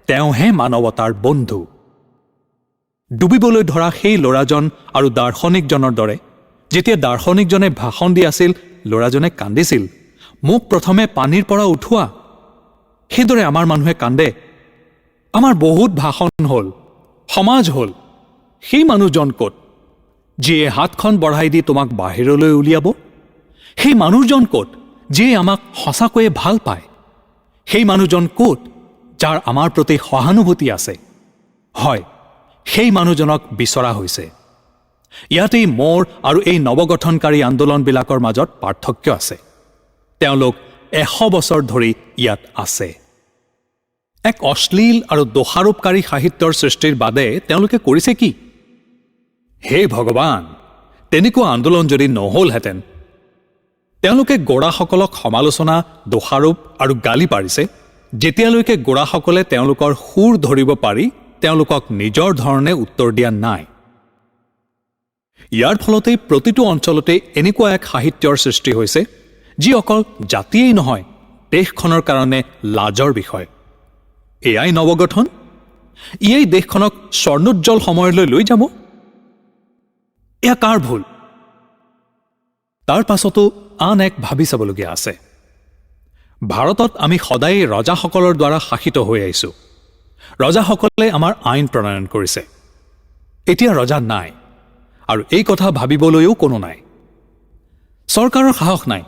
তেওঁহে মানৱতাৰ বন্ধু। ডুবিবলৈ ধৰা সেই ল'ৰাজন আৰু দাৰ্শনিকজনৰ দৰে যেতিয়া দাৰ্শনিকজনে ভাষণ দি আছিল ল'ৰাজনে কান্দিছিল, মোক প্ৰথমে পানীৰ পৰা উঠোৱা। সেইদৰে আমাৰ মানুহে কান্দে। আমাৰ বহুত ভাষণ হ'ল, সমাজ হ'ল, সেই মানুহজন ক'ত যিয়ে হাতখন বঢ়াই দি তোমাক বাহিৰলৈ উলিয়াব? সেই মানুহজন ক'ত যিয়ে আমাক সঁচাকৈয়ে ভাল পায়? সেই মানুহজন ক'ত যাৰ আমাৰ প্ৰতি সহানুভূতি আছে? হয়, সেই মানুহজনক বিচৰা হৈছে। ইয়াতেই মোৰ আৰু এই নৱগঠনকাৰী আন্দোলনবিলাকৰ মাজত পাৰ্থক্য আছে। তেওঁলোক 100 বছৰ ধৰি ইয়াত আছে। এক অশ্লীল আৰু দোষাৰোপকাৰী সাহিত্যৰ সৃষ্টিৰ বাদে তেওঁলোকে কৰিছে কি? হে ভগৱান, তেনেকুৱা আন্দোলন যদি নহ'লহেঁতেন। তেওঁলোকে গোড়াসকলক সমালোচনা, দোষাৰোপ আৰু গালি পাৰিছে যেতিয়ালৈকে গোড়াসকলে তেওঁলোকৰ সুৰ ধৰিব পাৰি তেওঁলোকক নিজৰ ধৰণে উত্তৰ দিয়া নাই। ইয়াৰ ফলতেই প্ৰতিটো অঞ্চলতে এনেকুৱা এক সাহিত্যৰ সৃষ্টি হৈছে যি অকল জাতিয়েই নহয়, দেশখনৰ কাৰণে লাজৰ বিষয়। এয়াই নৱগঠন? ইয়েই দেশখনক স্বৰ্ণোজ্জ্বল সময়লৈ লৈ যাব? এয়া কাৰ ভুল? তাৰ পাছতো আন এক ভাবি চাবলগীয়া আছে। ভাৰতত আমি সদায় ৰজাসকলৰ দ্বাৰা শাসিত হৈ আহিছোঁ। ৰজাসকলে আমাৰ আইন প্ৰণয়ন কৰিছে। এতিয়া ৰজা নাই, আৰু এই কথা ভাবিবলৈও কোনো নাই। চৰকাৰৰ সাহস নাই।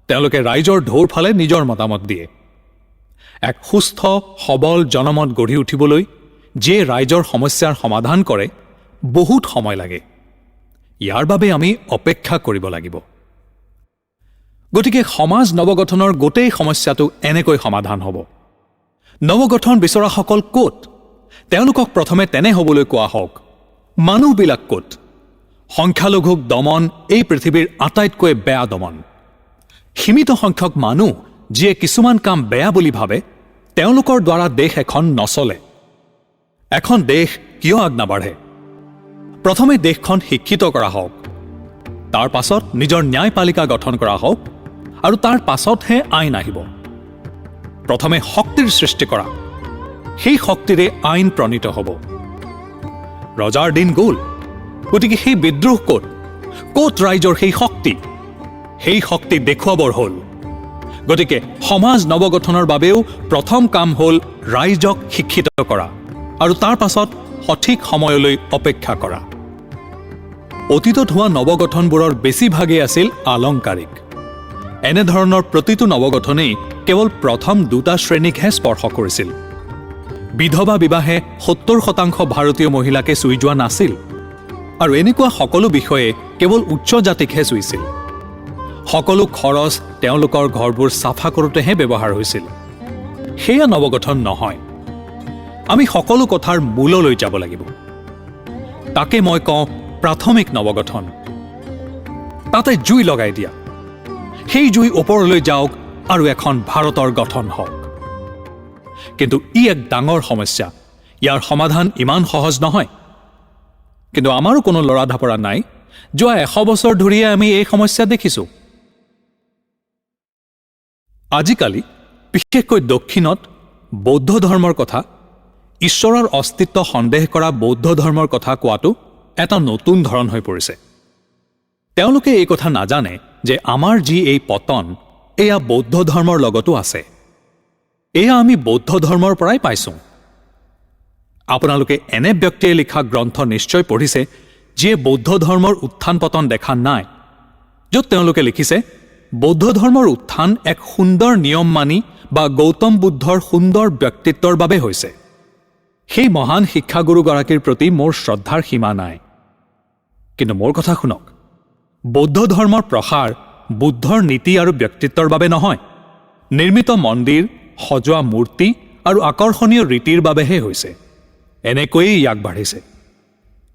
তেওঁলোকে ৰাইজৰ ঢৌৰ ফালে নিজৰ মতামত দিয়ে। এক সুস্থ সবল জনমত গঢ়ি উঠিবলৈ যিয়ে ৰাইজৰ সমস্যাৰ সমাধান কৰে বহুত সময় লাগে। ইয়াৰ বাবে আমি অপেক্ষা কৰিব লাগিব। গতিকে সমাজ নৱগঠনৰ গোটেই সমস্যাটো এনেকৈ সমাধান হ'ব। নৱগঠন বিচৰাসকল ক'ত? তেওঁলোকক প্ৰথমে তেনে হ'বলৈ কোৱা হওক। মানুহবিলাক ক'ত? সংখ্যালঘুক দমন এই পৃথিৱীৰ আটাইতকৈ বেয়া দমন। সীমিত সংখ্যক মানুহ যিয়ে কিছুমান কাম বেয়া বুলি ভাবে তেওঁলোকৰ দ্বাৰা দেশ এখন নচলে। এখন দেশ কিয় আগনাবাঢ়ে? প্ৰথমে দেশখন শিক্ষিত কৰা হওক, তাৰ পাছত নিজৰ ন্যায়পালিকা গঠন কৰা হওক, আৰু তাৰ পাছতহে আইন আহিব। প্ৰথমে শক্তিৰ সৃষ্টি কৰা, সেই শক্তিৰে আইন প্ৰণীত হ'ব। ৰজাৰ দিন গ'ল, গতিকে সেই বিদ্ৰোহ ক'ত? ক'ত ৰাইজৰ সেই শক্তি? সেই শক্তি দেখুৱাবৰ হ'ল। গতিকে সমাজ নৱগঠনৰ বাবেও প্ৰথম কাম হ'ল ৰাইজক শিক্ষিত কৰা আৰু তাৰ পাছত সঠিক সময়লৈ অপেক্ষা কৰা। অতীতত হোৱা নৱগঠনবোৰৰ বেছিভাগেই আছিল আলংকাৰিক। এনেধৰণৰ প্ৰতিটো নৱগঠনেই কেৱল প্ৰথম 2টা শ্ৰেণীকহে স্পৰ্শ কৰিছিল। বিধৱা বিবাহে 70% ভাৰতীয় মহিলাকে চুই যোৱা নাছিল, আৰু এনেকুৱা সকলো বিষয়ে কেৱল উচ্চ জাতিকহে চুইছিল। সকলো খৰচ তেওঁলোকৰ ঘৰবোৰ চাফা কৰোঁতেহে ব্যৱহাৰ হৈছিল। সেয়া নৱগঠন নহয়। আমি সকলো কথাৰ মূললৈ যাব লাগিব। তাকে মই কওঁ প্ৰাথমিক নৱগঠন। তাতে জুই লগাই দিয়া, সেই জুই ওপৰলৈ যাওক আৰু এখন ভাৰতৰ গঠন হওক। কিন্তু ই এক ডাঙৰ সমস্যা। ইয়াৰ সমাধান ইমান সহজ নহয়। কিন্তু আমাৰো কোনো লৰা ঢাপৰা নাই। যোৱা 100 বছৰ ধৰিয়ে আমি এই সমস্যা দেখিছোঁ। আজিকালি বিশেষকৈ দক্ষিণত বৌদ্ধ ধৰ্মৰ কথা, ঈশ্বৰৰ অস্তিত্ব সন্দেহ কৰা বৌদ্ধ ধৰ্মৰ কথা কোৱাটো এটা নতুন ধৰণ হৈ পৰিছে। তেওঁলোকে এই কথা নাজানে যে আমাৰ যি এই পতন এয়া বৌদ্ধ ধৰ্মৰ লগতো আছে। এয়া আমি বৌদ্ধ ধৰ্মৰ পৰাই পাইছোঁ। আপোনালোকে এনে ব্যক্তিয়ে লিখা গ্ৰন্থ নিশ্চয় পঢ়িছে যিয়ে বৌদ্ধ ধৰ্মৰ উত্থান পতন দেখা নাই, য'ত তেওঁলোকে লিখিছে বৌদ্ধ ধৰ্মৰ উত্থান এক সুন্দৰ নিয়ম মানি বা গৌতম বুদ্ধৰ সুন্দৰ ব্যক্তিত্বৰ বাবে হৈছে। সেই মহান শিক্ষাগুৰুগৰাকীৰ প্ৰতি মোৰ শ্ৰদ্ধাৰ সীমা নাই। কিন্তু মোৰ কথা শুনক, বৌদ্ধ ধৰ্মৰ প্ৰসাৰ বুদ্ধৰ নীতি আৰু ব্যক্তিত্বৰ বাবে নহয়, নিৰ্মিত মন্দিৰ, সজোৱা মূৰ্তি আৰু আকৰ্ষণীয় ৰীতিৰ বাবেহে হৈছে। এনেকৈয়ে ইয়াক বাঢ়িছে।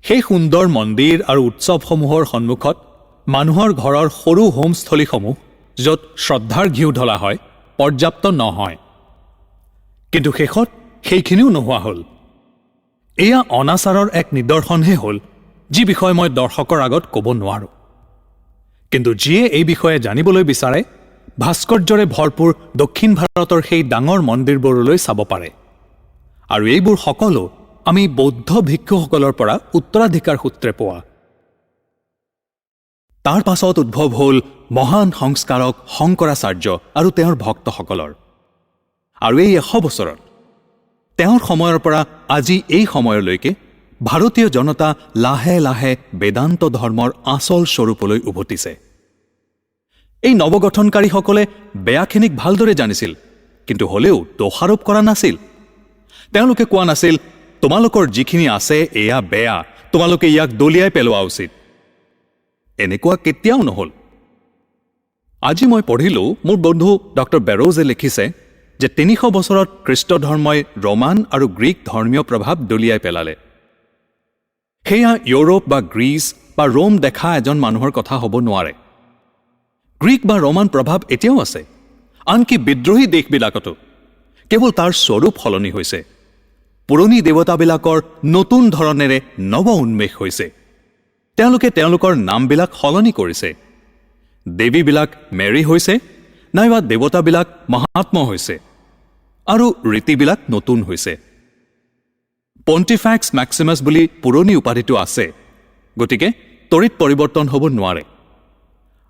সেই সুন্দৰ মন্দিৰ আৰু উৎসৱসমূহৰ সন্মুখত মানুহৰ ঘৰৰ সৰু হোমস্থলীসমূহ য'ত শ্ৰদ্ধাৰ ঘিউ ঢলা হয় পৰ্যাপ্ত নহয়। কিন্তু শেষত সেইখিনিও নোহোৱা হ'ল। এয়া অনাচাৰৰ এক নিদৰ্শনহে হ'ল, যি বিষয়ে মই দৰ্শকৰ আগত ক'ব নোৱাৰোঁ। কিন্তু যিয়ে এই বিষয়ে জানিবলৈ বিচাৰে, ভাস্কৰ্যৰে ভৰপূৰ দক্ষিণ ভাৰতৰ সেই ডাঙৰ মন্দিৰবোৰলৈ চাব পাৰে। আৰু এইবোৰ সকলো আমি বৌদ্ধ ভিক্ষুসকলৰ পৰা উত্তৰাধিকাৰ সূত্ৰে পোৱা। তাৰ পাছত উদ্ভৱ হ'ল মহান সংস্কাৰক শংকৰাচাৰ্য আৰু তেওঁৰ ভক্তসকলৰ। আৰু এই 100 বছৰত তেওঁৰ সময়ৰ পৰা আজি এই সময়লৈকে ভাৰতীয় জনতা লাহে লাহে বেদান্ত ধৰ্মৰ আচল স্বৰূপলৈ উভতিছে। এই নৱগঠনকাৰীসকলে বেয়াখিনিক ভালদৰে জানিছিল, কিন্তু হ'লেও দোষাৰোপ কৰা নাছিল। তেওঁলোকে কোৱা নাছিল, তোমালোকৰ যিখিনি আছে এয়া বেয়া, তোমালোকে ইয়াক দলিয়াই পেলোৱা উচিত। এনেকুৱা কেতিয়াও নহ'ল। আজি মই পঢ়িলোঁ, মোৰ বন্ধু ডক্টৰ বেৰ'জে লিখিছে যে 300 বছৰত খ্ৰীষ্ট ধৰ্মই ৰোমান আৰু গ্ৰীক ধৰ্মীয় প্ৰভাৱ দলিয়াই পেলালে। সেয়া ইউৰোপ বা গ্ৰীচ বা ৰোম দেখা এজন মানুহৰ কথা হ'ব নোৱাৰে। গ্ৰীক বা ৰোমান প্ৰভাৱ এতিয়াও আছে, আনকি বিদ্ৰোহী দেশবিলাকতো। কেৱল তাৰ স্বৰূপ সলনি হৈছে। পুৰণি দেৱতাবিলাকৰ নতুন ধৰণেৰে নৱ উন্মেষ হৈছে। তেওঁলোকে তেওঁলোকৰ নামবিলাক সলনি কৰিছে। দেৱীবিলাক মেৰী হৈছে, নাইবা দেৱতাবিলাক মহাত্মা হৈছে, আৰু ৰীতিবিলাক নতুন হৈছে। পণ্টিফেক্স মেক্সিমাছ বুলি পুৰণি উপাধিটো আছে, গতিকে তড়িৎ পৰিৱৰ্তন হ'ব নোৱাৰে।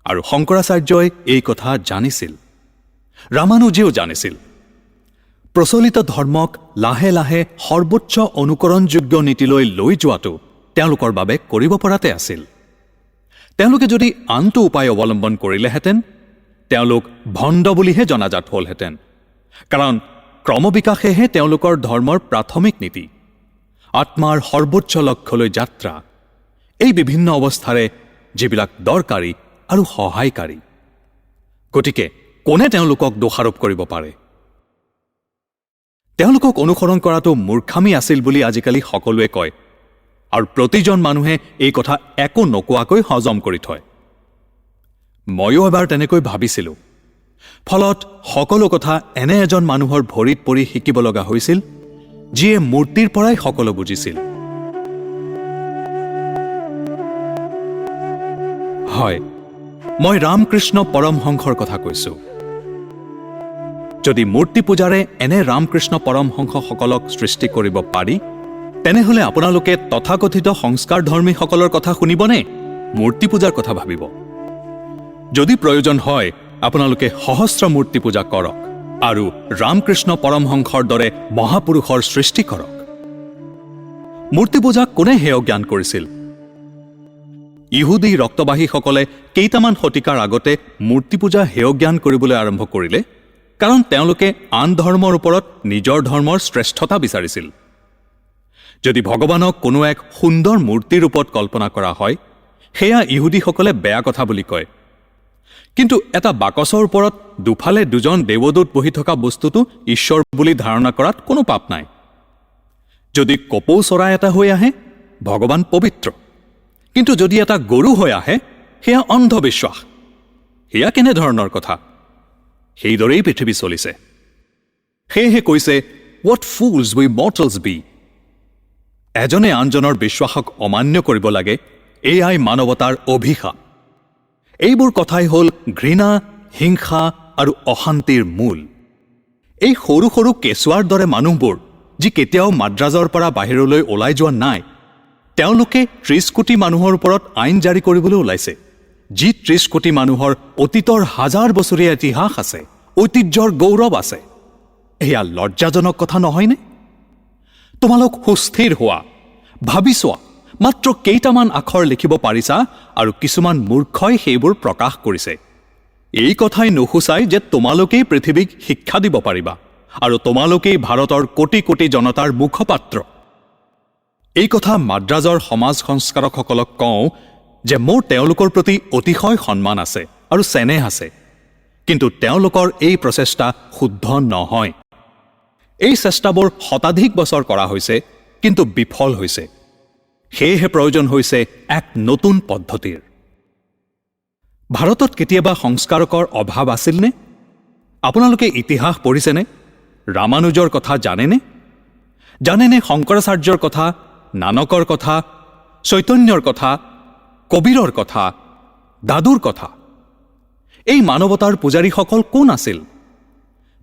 আৰু শংকৰাচাৰ্যই এই কথা জানিছিল, ৰামানুজেও জানিছিল। প্ৰচলিত ধৰ্মক লাহে লাহে সৰ্বোচ্চ অনুকৰণযোগ্য নীতিলৈ লৈ যোৱাটো তেওঁলোকৰ বাবে কৰিব পৰাতে আছিল। তেওঁলোকে যদি আনটো উপায় অৱলম্বন কৰিলেহেঁতেন, তেওঁলোক ভণ্ড বুলিহে জনাজাত হ'লহেঁতেন। কাৰণ ক্ৰমবিকাশেহে তেওঁলোকৰ ধৰ্মৰ প্ৰাথমিক নীতি, আত্মাৰ সৰ্বোচ্চ লক্ষ্যলৈ যাত্ৰা, এই বিভিন্ন অৱস্থাৰে যিবিলাক দৰকাৰী আৰু সহায়কাৰী। গতিকে কোনে তেওঁলোকক দোষাৰোপ কৰিব পাৰে? তেওঁলোকক অনুসৰণ কৰাটো মূৰ্খামি আছিল বুলি আজিকালি সকলোৱে কয়, আৰু প্ৰতিজন মানুহে এই কথা একো নোকোৱাকৈ হজম কৰি থয়। ময়ো এবাৰ তেনেকৈ ভাবিছিলোঁ। ফলত সকলো কথা এনে এজন মানুহৰ ভৰিত পৰি শিকিব লগা হৈছিল, যিয়ে মূৰ্তিৰ পৰাই সকলো বুজিছিল। হয়, মই ৰামকৃষ্ণ পৰমহংসৰ কথা কৈছোঁ। যদি মূৰ্তি পূজাৰে এনে ৰামকৃষ্ণ পৰমহংসসকলক সৃষ্টি কৰিব পাৰি, তেনেহ'লে আপোনালোকে তথাকথিত সংস্কাৰ ধৰ্মীসকলৰ কথা শুনিবনে মূৰ্তি পূজাৰ কথা ভাবিব? যদি প্ৰয়োজন হয়, আপোনালোকে সহস্ৰ মূৰ্তি পূজা কৰক আৰু ৰামকৃষ্ণ পৰমহংসৰ দৰে মহাপুৰুষৰ সৃষ্টি কৰক। মূৰ্তি পূজাক কোনে হেয় জ্ঞান কৰিছিল? ইহুদী ৰক্তবাহীসকলে কেইটামান শতিকাৰ আগতে মূৰ্তি পূজা হেয় জ্ঞান কৰিবলৈ আৰম্ভ কৰিলে, কাৰণ তেওঁলোকে আন ধৰ্মৰ ওপৰত নিজৰ ধৰ্মৰ শ্ৰেষ্ঠতা বিচাৰিছিল। যদি ভগৱানক কোনো এক সুন্দৰ মূৰ্তিৰ ৰূপত কল্পনা কৰা হয়, সেয়া ইহুদীসকলে বেয়া কথা বুলি কয়। কিন্তু এটা বাকচৰ ওপৰত দুফালে দুজন দেৱদূত বহি থকা বস্তুটো ঈশ্বৰ বুলি ধাৰণা কৰাত কোনো পাপ নাই। যদি কপৌ চৰাই এটা হৈ আহে, ভগৱান পবিত্ৰ। কিন্তু যদি এটা গৰু হৈ আহে, সেয়া অন্ধবিশ্বাস। সেয়া কেনেধৰণৰ কথা? সেইদৰেই পৃথিৱী চলিছে। সেয়েহে কৈছে, what fools we mortals be। এজনে আনজনৰ বিশ্বাসক অমান্য কৰিব লাগে, এয়াই মানৱতাৰ অভিশাপ। এইবোৰ কথাই হ'ল ঘৃণা, হিংসা আৰু অশান্তিৰ মূল। এই সৰু সৰু কেঁচুৱাৰ দৰে মানুহবোৰ, যি কেতিয়াও মাদ্ৰাজৰ পৰা বাহিৰলৈ ওলাই যোৱা নাই, তেওঁলোকে 30 কোটি মানুহৰ ওপৰত আইন জাৰি কৰিবলৈ ওলাইছে, যি 30 কোটি মানুহৰ অতীতৰ হাজাৰ বছৰীয়া ইতিহাস আছে, ঐতিহ্যৰ গৌৰৱ আছে। এয়া লজ্জাজনক কথা নহয়নে? তোমালোক সুস্থিৰ হোৱা, ভাবি চোৱা। মাত্ৰ কেইটামান আখৰ লিখিব পাৰিছা, আৰু কিছুমান মূৰ্খই সেইবোৰ প্ৰকাশ কৰিছে। এই কথাই নুসুচাই যে তোমালোকেই পৃথিৱীক শিক্ষা দিব পাৰিবা, আৰু তোমালোকেই ভাৰতৰ কোটি কোটি জনতাৰ মুখপাত্ৰ। এই কথা মাদ্ৰাজৰ সমাজ সংস্কাৰকসকলক কওঁ যে মোৰ তেওঁলোকৰ প্ৰতি অতিশয় সন্মান আছে আৰু চেনেহ আছে, কিন্তু তেওঁলোকৰ এই প্ৰচেষ্টা শুদ্ধ নহয়। এই চেষ্টাবোৰ শতাধিক বছৰ কৰা হৈছে, কিন্তু বিফল হৈছে। সেয়েহে প্ৰয়োজন হৈছে এক নতুন পদ্ধতিৰ। ভাৰতত কেতিয়াবা সংস্কাৰকৰ অভাৱ আছিলনে? আপোনালোকে ইতিহাস পঢ়িছেনে? ৰামানুজৰ কথা জানেনে? জানেনে শংকৰাচাৰ্যৰ কথা, নানকৰ কথা, চৈতন্যৰ কথা, কবীৰৰ কথা, দাদুৰ কথা? এই মানৱতাৰ পূজাৰীসকল কোন আছিল?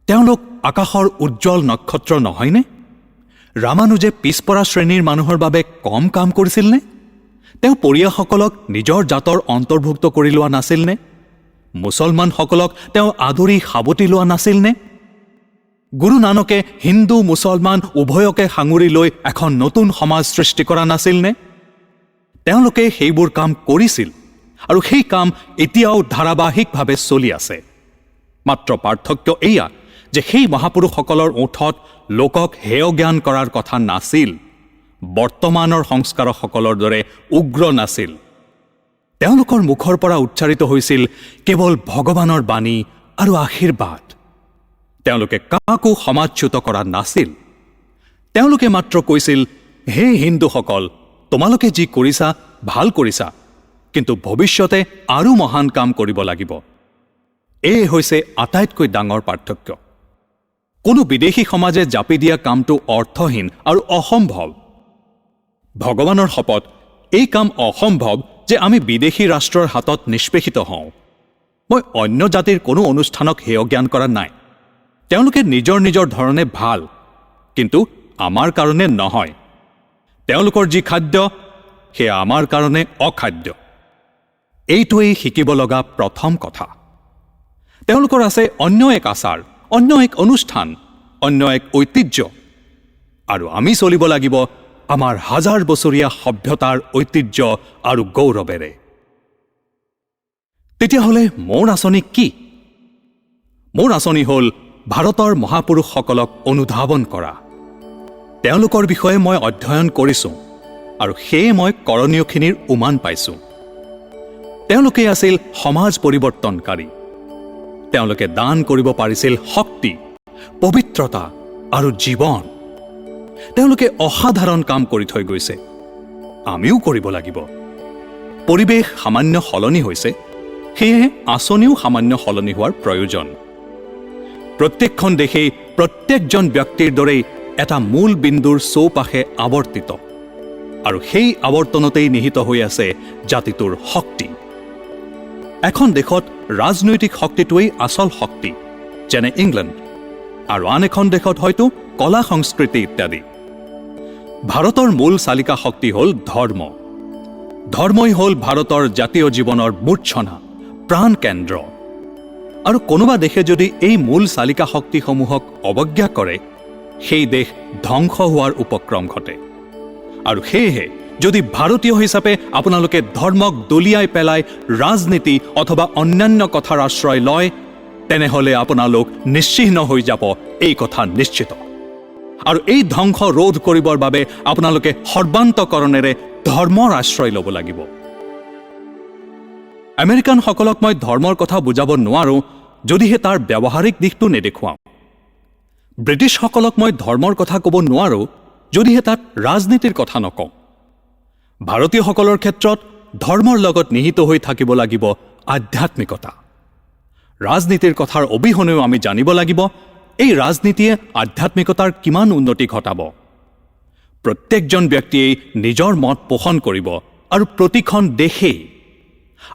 তেওঁলোক আকাশৰ উজ্জ্বল নক্ষত্ৰ নহয়নে? ৰামানুজে পিছপৰা শ্ৰেণীৰ মানুহৰ বাবে কম কাম কৰিছিলনে? তেওঁ পৰিয়াসকলক নিজৰ জাতৰ অন্তৰ্ভুক্ত কৰি লোৱা নাছিলনে? মুছলমানসকলক তেওঁ আদৰি সাৱটি লোৱা নাছিলনে? গুৰু নানকে হিন্দু মুছলমান উভয়কে সাঙুৰি লৈ এখন নতুন সমাজ সৃষ্টি কৰা নাছিলনে? তেওঁলোকে সেইবোৰ কাম কৰিছিল আৰু সেই কাম এতিয়াও ধাৰাবাহিকভাৱে চলি আছে। মাত্ৰ পাৰ্থক্য এয়া যে সেই মহাপুৰুষসকলৰ ওঠত লোকক হেয় জ্ঞান কৰাৰ কথা নাছিল, বৰ্তমানৰ সংস্কাৰকসকলৰ দৰে উগ্ৰ নাছিল। তেওঁলোকৰ মুখৰ পৰা উচ্চাৰিত হৈছিল কেৱল ভগৱানৰ বাণী আৰু আশীৰ্বাদ। তেওঁলোকে কাকো সমাজচ্যুত কৰা নাছিল। তেওঁলোকে মাত্ৰ কৈছিল, হে হিন্দুসকল, তোমালোকে যি কৰিছা ভাল কৰিছা, কিন্তু ভৱিষ্যতে আৰু মহান কাম কৰিব লাগিব। এই হৈছে আটাইতকৈ ডাঙৰ পাৰ্থক্য। কোনো বিদেশী সমাজে জাপি দিয়া কামটো অৰ্থহীন আৰু অসম্ভৱ। ভগৱানৰ শপত, এই কাম অসম্ভৱ যে আমি বিদেশী ৰাষ্ট্ৰৰ হাতত নিষ্পেষিত হওঁ। মই অন্য জাতিৰ কোনো অনুষ্ঠানক হেয় জ্ঞান কৰা নাই। তেওঁলোকে নিজৰ নিজৰ ধৰণে ভাল, কিন্তু আমাৰ কাৰণে নহয়। তেওঁলোকৰ যি খাদ্য সেয়া আমাৰ কাৰণে অখাদ্য। এইটোৱেই শিকিব লগা প্ৰথম কথা। তেওঁলোকৰ আছে অন্য এক আচাৰ, অন্য এক অনুষ্ঠান, অন্য এক ঐতিহ্য, আৰু আমি চলিব লাগিব আমাৰ হাজাৰ বছৰীয়া সভ্যতাৰ ঐতিহ্য আৰু গৌৰৱেৰে। তেতিয়াহ'লে মোৰ আঁচনি কি? মোৰ আঁচনি হ'ল ভাৰতৰ মহাপুৰুষসকলক অনুধাৱন কৰা। তেওঁলোকৰ বিষয়ে মই অধ্যয়ন কৰিছোঁ আৰু সেয়ে মই কৰণীয়খিনিৰ উমান পাইছোঁ। তেওঁলোকে আছিল সমাজ পৰিৱৰ্তনকাৰী। তেওঁলোকে দান কৰিব পাৰিছিল শক্তি, পবিত্ৰতা আৰু জীৱন। তেওঁলোকে অসাধাৰণ কাম কৰি থৈ গৈছে। আমিও কৰিব লাগিব। পৰিৱেশ সামান্য সলনি হৈছে, সেয়েহে আঁচনিও সামান্য সলনি হোৱাৰ প্ৰয়োজন। প্ৰত্যেকখন দেশেই প্ৰত্যেকজন ব্যক্তিৰ দৰেই এটা মূল বিন্দুৰ চৌপাশে আৱৰ্তিত, আৰু সেই আৱৰ্তনতেই নিহিত হৈ আছে জাতিটোৰ শক্তি। এখন দেশত ৰাজনৈতিক শক্তিটোৱেই আচল শক্তি, যেনে ইংলেণ্ড, আৰু আন এখন দেশত হয়তো কলা সংস্কৃতি ইত্যাদি। ভাৰতৰ মূল চালিকা শক্তি হ'ল ধৰ্ম। ধৰ্মই হ'ল ভাৰতৰ জাতীয় জীৱনৰ মূৰ্ছনা, প্ৰাণ কেন্দ্ৰ। আৰু কোনোবা দেশে যদি এই মূল চালিকা শক্তিসমূহক অৱজ্ঞা কৰে, সেই দেশ ধ্বংস হোৱাৰ উপক্ৰম ঘটে। আৰু সেয়েহে যদি ভাৰতীয় হিচাপে আপোনালোকে ধৰ্মক দলিয়াই পেলাই ৰাজনীতি অথবা অন্যান্য কথাৰ আশ্ৰয় লয়, তেনেহ'লে আপোনালোক নিশ্চিহ্ন হৈ যাব, এই কথা নিশ্চিত। আৰু এই ধ্বংস ৰোধ কৰিবৰ বাবে আপোনালোকে সৰ্বান্তকৰণেৰে ধৰ্মৰ আশ্ৰয় ল'ব লাগিব। আমেৰিকানসকলক মই ধৰ্মৰ কথা বুজাব নোৱাৰোঁ যদিহে তাৰ ব্যৱহাৰিক দিশটো নেদেখুৱাওঁ। ব্ৰিটিছসকলক মই ধৰ্মৰ কথা ক'ব নোৱাৰোঁ যদিহে তাত ৰাজনীতিৰ কথা নকওঁ। ভাৰতীয়সকলৰ ক্ষেত্ৰত ধৰ্মৰ লগত নিহিত হৈ থাকিব লাগিব আধ্যাত্মিকতা। ৰাজনীতিৰ কথাৰ অবিহনেও আমি জানিব লাগিব এই ৰাজনীতিয়ে আধ্যাত্মিকতাৰ কিমান উন্নতি ঘটাব। প্ৰত্যেকজন ব্যক্তিয়েই নিজৰ মত পোষণ কৰিব, আৰু প্ৰতিখন দেশেই।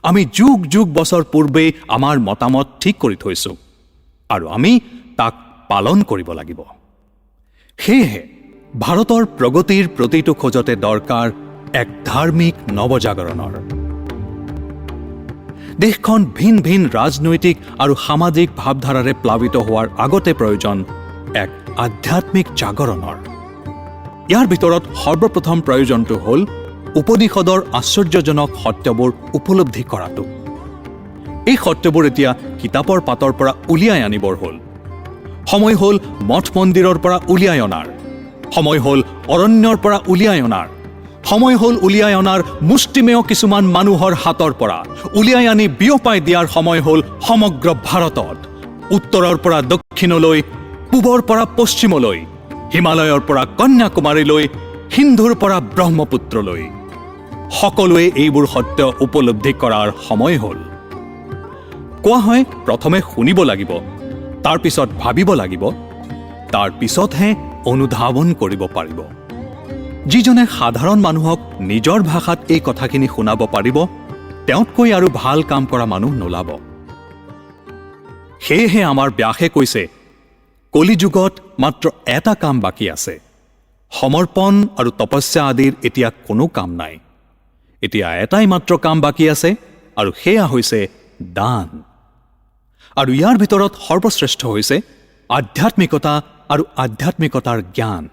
আমি যুগ যুগ বছৰ পূৰ্বেই আমাৰ মতামত ঠিক কৰি থৈছোঁ, আৰু আমি তাক পালন কৰিব লাগিব। সেয়েহে ভাৰতৰ প্ৰগতিৰ প্ৰতিটো খোজতে দৰকাৰ এক ধাৰ্মিক নৱজাগৰণৰ। দেশখন ভিন ভিন ৰাজনৈতিক আৰু সামাজিক ভাৱধাৰাৰে প্লাবিত হোৱাৰ আগতে প্ৰয়োজন এক আধ্যাত্মিক জাগৰণৰ। ইয়াৰ ভিতৰত সৰ্বপ্ৰথম প্ৰয়োজনটো হ'ল উপনিষদৰ আশ্চৰ্যজনক সত্যবোৰ উপলব্ধি কৰাটো। এই সত্যবোৰ এতিয়া কিতাপৰ পাতৰ পৰা উলিয়াই আনিবৰ হ'ল। সময় হ'ল মঠ মন্দিৰৰ পৰা উলিয়াই অনাৰ। সময় হ'ল অৰণ্যৰ পৰা উলিয়াই অনাৰ। সময় হ'ল উলিয়াই অনাৰ মুষ্টিমেয় কিছুমান মানুহৰ হাতৰ পৰা উলিয়াই আনি বিয়পাই দিয়াৰ সময় হ'ল সমগ্ৰ ভাৰতত, উত্তৰৰ পৰা দক্ষিণলৈ, পূবৰ পৰা পশ্চিমলৈ, হিমালয়ৰ পৰা কন্যাকুমাৰীলৈ, সিন্ধুৰ পৰা ব্ৰহ্মপুত্ৰলৈ। সকলোৱে এইবোৰ সত্য উপলব্ধি কৰাৰ সময় হ'ল। কোৱা হয় প্ৰথমে শুনিব লাগিব, তাৰ পিছত ভাবিব লাগিব, তাৰ পিছতহে অনুধাৱন কৰিব পাৰিব। যিজনে সাধাৰণ মানুহক নিজৰ ভাষাত এই কথাখিনি শুনাব পাৰিব, তেওঁতকৈ আৰু ভাল কাম কৰা মানুহ নোলাব। সেয়েহে আমাৰ ব্যাসে কৈছে, কলিযুগত মাত্ৰ এটা কাম বাকী আছে। সমৰ্পণ আৰু তপস্যা আদিৰ এতিয়া কোনো কাম নাই। এতিয়া এটাই মাত্ৰ কাম বাকী আছে, আৰু সেয়া হৈছে দান। আৰু ইয়াৰ ভিতৰত সৰ্বশ্ৰেষ্ঠ হৈছে আধ্যাত্মিকতা আৰু আধ্যাত্মিকতাৰ জ্ঞান।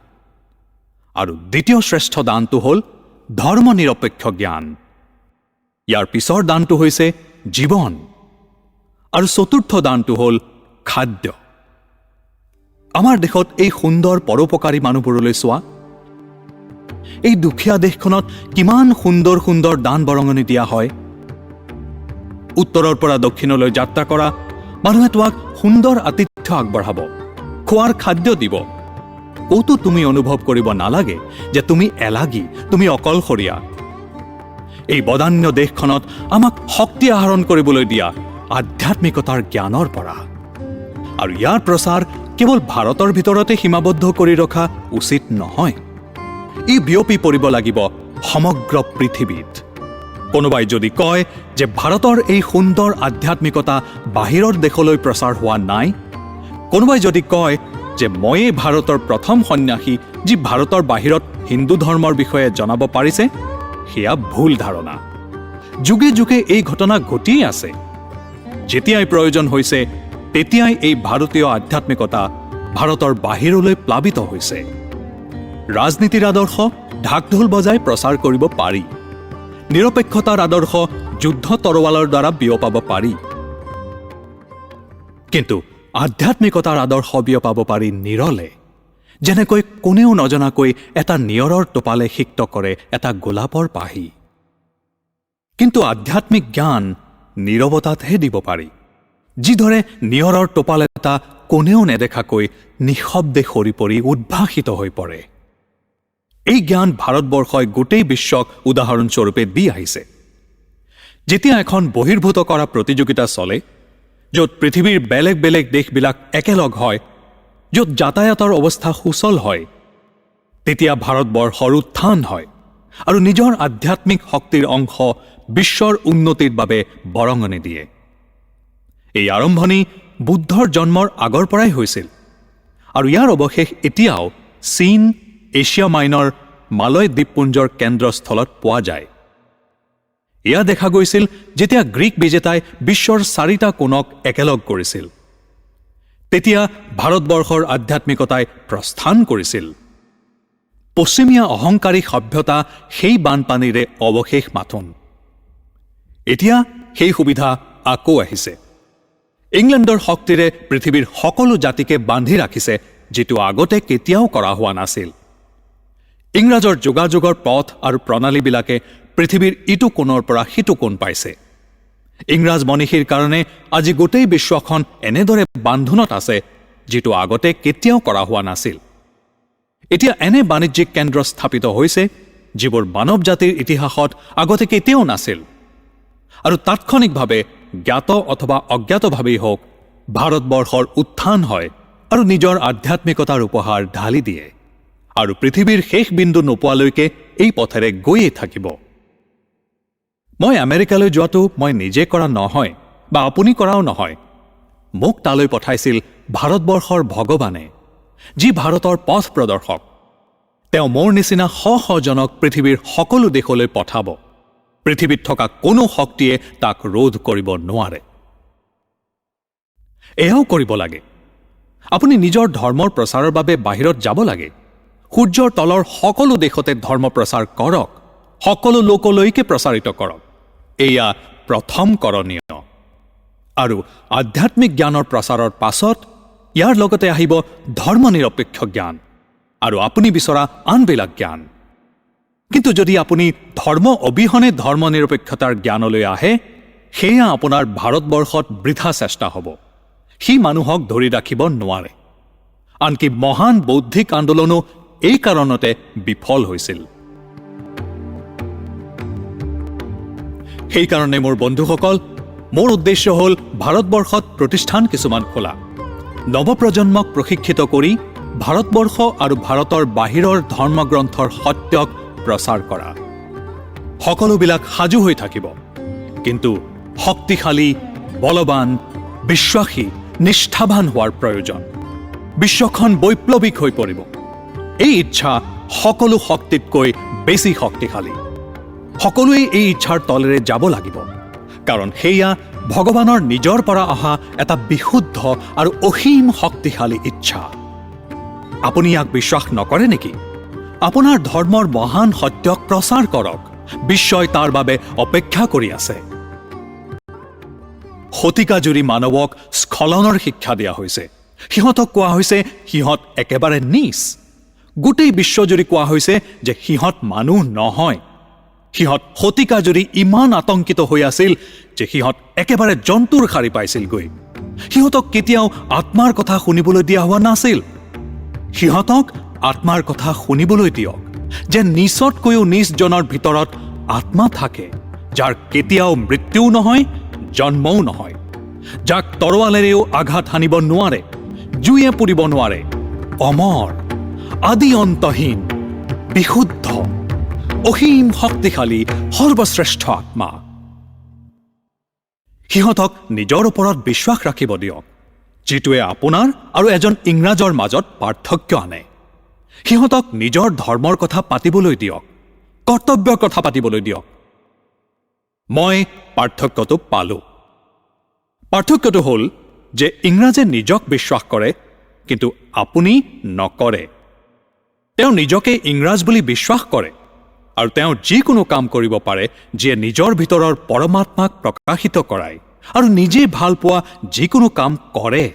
আৰু দ্বিতীয় শ্ৰেষ্ঠ দানটো হ'ল ধৰ্মনিৰপেক্ষ জ্ঞান। ইয়াৰ পিছৰ দানটো হৈছে জীৱন। আৰু চতুৰ্থ দানটো হ'ল খাদ্য। আমাৰ দেশত এই সুন্দৰ পৰোপকাৰী মানুহবোৰলৈ চোৱা। এই দুখীয়া দেশখনত কিমান সুন্দৰ সুন্দৰ দান বৰঙণি দিয়া হয়। উত্তৰৰ পৰা দক্ষিণলৈ যাত্ৰা কৰা মানুহে তোমাক সুন্দৰ আতিথ্য আগবঢ়াব, খোৱাৰ খাদ্য দিব। ক'তো তুমি অনুভৱ কৰিব নালাগে যে তুমি এলাগী, তুমি অকলশৰীয়া। এই বদান্য দেশখনত আমাক শক্তি আহৰণ কৰিবলৈ দিয়া আধ্যাত্মিকতাৰ জ্ঞানৰ পৰা। আৰু ইয়াৰ প্ৰচাৰ কেৱল ভাৰতৰ ভিতৰতে সীমাবদ্ধ কৰি ৰখা উচিত নহয়। ই বিয়পি পৰিব লাগিব সমগ্ৰ পৃথিৱীত। কোনোবাই যদি কয় যে ভাৰতৰ এই সুন্দৰ আধ্যাত্মিকতা বাহিৰৰ দেশলৈ প্ৰচাৰ হোৱা নাই, কোনোবাই যদি কয় যে ময়েই ভাৰতৰ প্ৰথম সন্যাসী যি ভাৰতৰ বাহিৰত হিন্দু ধৰ্মৰ বিষয়ে জনাব পাৰিছে, সেয়া ভুল ধাৰণা। যুগে যুগে এই ঘটনা ঘটিয়েই আছে। যেতিয়াই প্ৰয়োজন হৈছে তেতিয়াই এই ভাৰতীয় আধ্যাত্মিকতা ভাৰতৰ বাহিৰলৈ প্লাবিত হৈছে। ৰাজনীতিৰ আদৰ্শ ঢাক-ঢোল বজাই প্ৰচাৰ কৰিব পাৰি। নিৰপেক্ষতাৰ আদৰ্শ যুদ্ধ তৰোৱালৰ দ্বাৰা বিয়পাব পাৰি। কিন্তু আধ্যাত্মিকতাৰ আদৰ্শ বিয়পাব পাৰি নিৰলে, যেনেকৈ কোনেও নজনাকৈ এটা নিয়ৰৰ টোপালে সিক্ত কৰে এটা গোলাপৰ পাহি। কিন্তু আধ্যাত্মিক জ্ঞান নীৰৱতাতহে দিব পাৰি, যিদৰে নিয়ৰৰ টোপাল এটা কোনেও নেদেখাকৈ নিঃশব্দে সৰি পৰি উদ্ভাসিত হৈ পৰে। এই জ্ঞান ভাৰতবৰ্ষই গোটেই বিশ্বক উদাহৰণস্বৰূপে দি আহিছে। যেতিয়া এখন বহিৰ্ভূত কৰা প্ৰতিযোগিতা চলে, য'ত পৃথিৱীৰ বেলেগ বেলেগ দেশবিলাক একেলগ হয়, য'ত যাতায়াতৰ অৱস্থা সুচল হয়, তেতিয়া ভাৰতবৰ্ষৰ উত্থান হয় আৰু নিজৰ আধ্যাত্মিক শক্তিৰ অংশ বিশ্বৰ উন্নতিৰ বাবে বৰঙণি দিয়ে। এই আৰম্ভণি বুদ্ধৰ জন্মৰ আগৰ পৰাই হৈছিল, আৰু ইয়াৰ অৱশেষ এতিয়াও চীন, এছিয়া মাইনৰ, মালয় দ্বীপপুঞ্জৰ কেন্দ্ৰস্থলত পোৱা যায়। এয়া দেখা গৈছিল যেতিয়া গ্ৰীক বিজেতাই বিশ্বৰ 4টা কোণক একেলগ কৰিছিল। তেতিয়া ভাৰতবৰ্ষৰ আধ্যাত্মিকতাই প্ৰস্থান কৰিছিল। পশ্চিমীয়া অহংকাৰী সভ্যতা সেই বানপানীৰে অৱশেষ মাথোন। এতিয়া সেই সুবিধা আকৌ আহিছে। ইংলেণ্ডৰ শক্তিৰে পৃথিৱীৰ সকলো জাতিকে বান্ধি ৰাখিছে, যিটো আগতে কেতিয়াও কৰা হোৱা নাছিল। ইংৰাজৰ যোগাযোগৰ পথ আৰু প্ৰণালীবিলাকে পৃথিৱীৰ ইটো কোণৰ পৰা সিটো কোণ পাইছে। ইংৰাজ মনীষীৰ কাৰণে আজি গোটেই বিশ্বখন এনেদৰে বান্ধোনত আছে, যিটো আগতে কেতিয়াও কৰা হোৱা নাছিল। এতিয়া এনে বাণিজ্যিক কেন্দ্ৰ স্থাপিত হৈছে, যিবোৰ মানৱ জাতিৰ ইতিহাসত আগতে কেতিয়াও নাছিল। আৰু তাৎক্ষণিকভাৱে জ্ঞাত অথবা অজ্ঞাতভাৱেই হওক, ভাৰতবৰ্ষৰ উত্থান হয় আৰু নিজৰ আধ্যাত্মিকতাৰ উপহাৰ ঢালি দিয়ে, আৰু পৃথিৱীৰ শেষ বিন্দু নোপোৱালৈকে এই পথেৰে গৈয়ে থাকিব। মই আমেৰিকালৈ যোৱাটো মই নিজে কৰা নহয় বা আপুনি কৰাও নহয়। মোক তালৈ পঠাইছিল ভাৰতবৰ্ষৰ ভগৱানে, যি ভাৰতৰ পথ প্ৰদৰ্শক। তেওঁ মোৰ নিচিনা শ শজনক পৃথিৱীৰ সকলো দেশলৈ পঠাব। পৃথিৱীত থকা কোনো শক্তিয়ে তাক ৰোধ কৰিব নোৱাৰে। এয়াও কৰিব লাগে। আপুনি নিজৰ ধৰ্মৰ প্ৰচাৰৰ বাবে বাহিৰত যাব লাগে। সূৰ্যৰ তলৰ সকলো দেশতে ধৰ্ম প্ৰচাৰ কৰক, সকলো লোকলৈকে প্ৰচাৰিত কৰক। এয়া প্ৰথম কৰণীয়। আৰু আধ্যাত্মিক জ্ঞানৰ প্ৰচাৰৰ পাছত ইয়াৰ লগতে আহিব ধৰ্মনিৰপেক্ষ জ্ঞান আৰু আপুনি বিচৰা আনবিলাক জ্ঞান। কিন্তু যদি আপুনি ধৰ্ম অবিহনে ধৰ্মনিৰপেক্ষতাৰ জ্ঞানলৈ আহে, সেয়া আপোনাৰ ভাৰতবৰ্ষত বৃথা চেষ্টা হ'ব। সি মানুহক ধৰি ৰাখিব নোৱাৰে। আনকি মহান বৌদ্ধিক আন্দোলনো এই কাৰণতে বিফল হৈছিল। সেইকাৰণে মোৰ বন্ধুসকল, মোৰ উদ্দেশ্য হ'ল ভাৰতবৰ্ষত প্ৰতিষ্ঠান কিছুমান খোলা, নৱপ্ৰজন্মক প্ৰশিক্ষিত কৰি ভাৰতবৰ্ষ আৰু ভাৰতৰ বাহিৰৰ ধৰ্মগ্ৰন্থৰ সত্যক প্ৰচাৰ কৰা। সকলোবিলাক সাজু হৈ থাকিব, কিন্তু শক্তিশালী, বলৱান, বিশ্বাসী, নিষ্ঠাৱান হোৱাৰ প্ৰয়োজন। বিশ্বখন বৈপ্লৱিক হৈ পৰিব। এই ইচ্ছা সকলো শক্তিতকৈ বেছি শক্তিশালী। সকলোৱে এই ইচ্ছাৰ তলেৰে যাব লাগিব, কাৰণ সেয়া ভগৱানৰ নিজৰ পৰা অহা এটা বিশুদ্ধ আৰু অসীম শক্তিশালী ইচ্ছা। আপুনি ইয়াক বিশ্বাস নকৰে নেকি? আপোনাৰ ধৰ্মৰ মহান সত্যক প্ৰচাৰ কৰক। বিশ্বই তাৰ বাবে অপেক্ষা কৰি আছে। শতিকাজুৰি মানৱক স্খলনৰ শিক্ষা দিয়া হৈছে। সিহঁতক কোৱা হৈছে সিহঁত একেবাৰে নীচ। গোটেই বিশ্বজুৰি কোৱা হৈছে যে সিহঁত মানুহ নহয়। সিহঁত শতিকাজুৰি ইমান আতংকিত হৈ আছিল যে সিহঁত একেবাৰে জন্তুৰ শাৰী পাইছিলগৈ। সিহঁতক কেতিয়াও আত্মাৰ কথা শুনিবলৈ দিয়া হোৱা নাছিল। সিহঁতক আত্মাৰ কথা শুনিবলৈ দিয়ক, যে নিচতকৈও নিচজনৰ ভিতৰত আত্মা থাকে, যাৰ কেতিয়াও মৃত্যুও নহয়, জন্মও নহয়, যাক তৰোৱালেৰেও আঘাত হানিব নোৱাৰে, জুয়ে পুৰিব নোৱাৰে, অমৰ, আদি অন্তহীন, বিশুদ্ধ, অসীম শক্তিশালী, সৰ্বশ্ৰেষ্ঠ আত্মা। সিহঁতক নিজৰ ওপৰত বিশ্বাস ৰাখিব দিয়ক, যিটোৱে আপোনাৰ আৰু এজন ইংৰাজৰ মাজত পাৰ্থক্য আনে। সিহঁতক নিজৰ ধৰ্মৰ কথা পাতিবলৈ দিয়ক, কৰ্তব্যৰ কথা পাতিবলৈ দিয়ক। মই পাৰ্থক্যটো পালোঁ। পাৰ্থক্যটো হ'ল যে ইংৰাজে নিজক বিশ্বাস কৰে, কিন্তু আপুনি নকৰে। তেওঁ নিজকে ইংৰাজ বুলি বিশ্বাস কৰে, আৰু তেওঁ যিকোনো কাম কৰিব পাৰে যিয়ে নিজৰ ভিতৰৰ পৰমাত্মাক প্ৰকাশিত কৰায়, আৰু নিজে ভাল পোৱা যিকোনো কাম কৰে।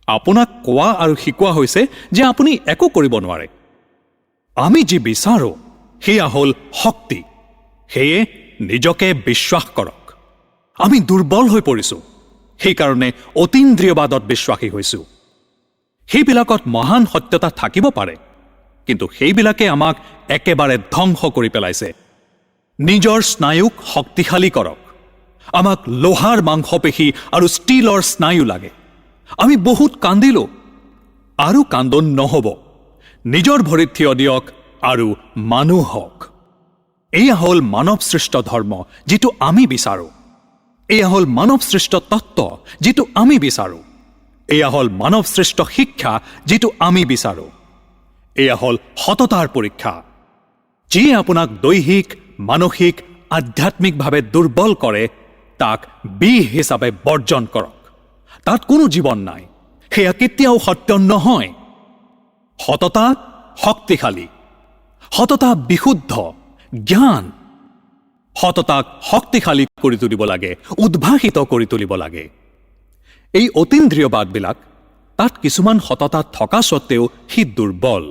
আপোনাক কোৱা আৰু শিকোৱা হৈছে যে আপুনি একো কৰিব নোৱাৰে। আমি যি বিচাৰোঁ সেয়া হ'ল শক্তি। সেয়ে নিজকে বিশ্বাস কৰক। আমি দুৰ্বল হৈ পৰিছোঁ, সেইকাৰণে অতীন্দ্ৰিয়বাদত বিশ্বাসী হৈছোঁ। সেইবিলাকত মহান সত্যতা থাকিব পাৰে, কিন্তু সেইবিলাকে আমাক একেবাৰে ধ্বংস কৰি পেলাইছে। নিজৰ স্নায়ুক শক্তিশালী কৰক। আমাক লোহাৰ মাংসপেশী আৰু ষ্টীলৰ স্নায়ু লাগে। আমি বহুত কান্দিলোঁ, আৰু কান্দোন নহ'ব। নিজৰ ভৰিত থিয় দিয়ক আৰু মানুহ হওক। এয়া হ'ল মানৱসৃষ্ট ধৰ্ম, যিটো আমি বিচাৰোঁ। এয়া হ'ল মানৱসৃষ্ট তত্ত্ব, যিটো আমি বিচাৰোঁ। এয়া হ'ল মানৱসৃষ্ট শিক্ষা, যিটো আমি বিচাৰোঁ। এয়া হ'ল সততাৰ পৰীক্ষা। যিয়ে আপোনাক দৈহিক, মানসিক, আধ্যাত্মিকভাৱে দুৰ্বল কৰে, তাক বিষ হিচাপে বৰ্জন কৰক। তাত কোনো জীৱন নাই। সেয়া কেতিয়াও সত্য নহয়। সততা শক্তিশালী, সততা বিশুদ্ধ, জ্ঞান। সততাক শক্তিশালী কৰি তুলিব লাগে, উদ্ভাসিত কৰি তুলিব লাগে। এই অতীন্দ্ৰিয়বাদবিলাক, তাত কিছুমান সততা থকা স্বত্বেও সি দুৰ্বল।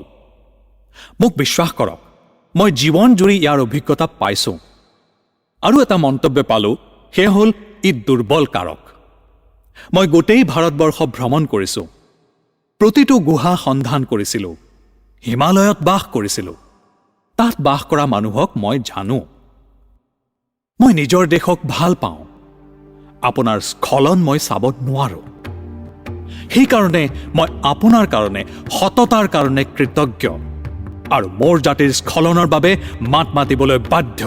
মোক বিশ্বাস কৰক, মই জীৱন জুৰি ইয়াৰ অভিজ্ঞতা পাইছোঁ। আৰু এটা মন্তব্য পালোঁ, সেয়া হ'ল ই দুৰ্বল কাৰক। মই গোটেই ভাৰতবৰ্ষ ভ্ৰমণ কৰিছোঁ। প্ৰতিটো গুহা সন্ধান কৰিছিলোঁ। হিমালয়ত বাস কৰিছিলোঁ। তাত বাস কৰা মানুহক মই জানো। মই নিজৰ দেশক ভাল পাওঁ। আপোনাৰ স্খলন মই চাব নোৱাৰোঁ। সেইকাৰণে মই আপোনাৰ কাৰণে, সততাৰ কাৰণে কৃতজ্ঞ, আৰু মোৰ জাতিৰ স্খলনৰ বাবে মাত মাতিবলৈ বাধ্য।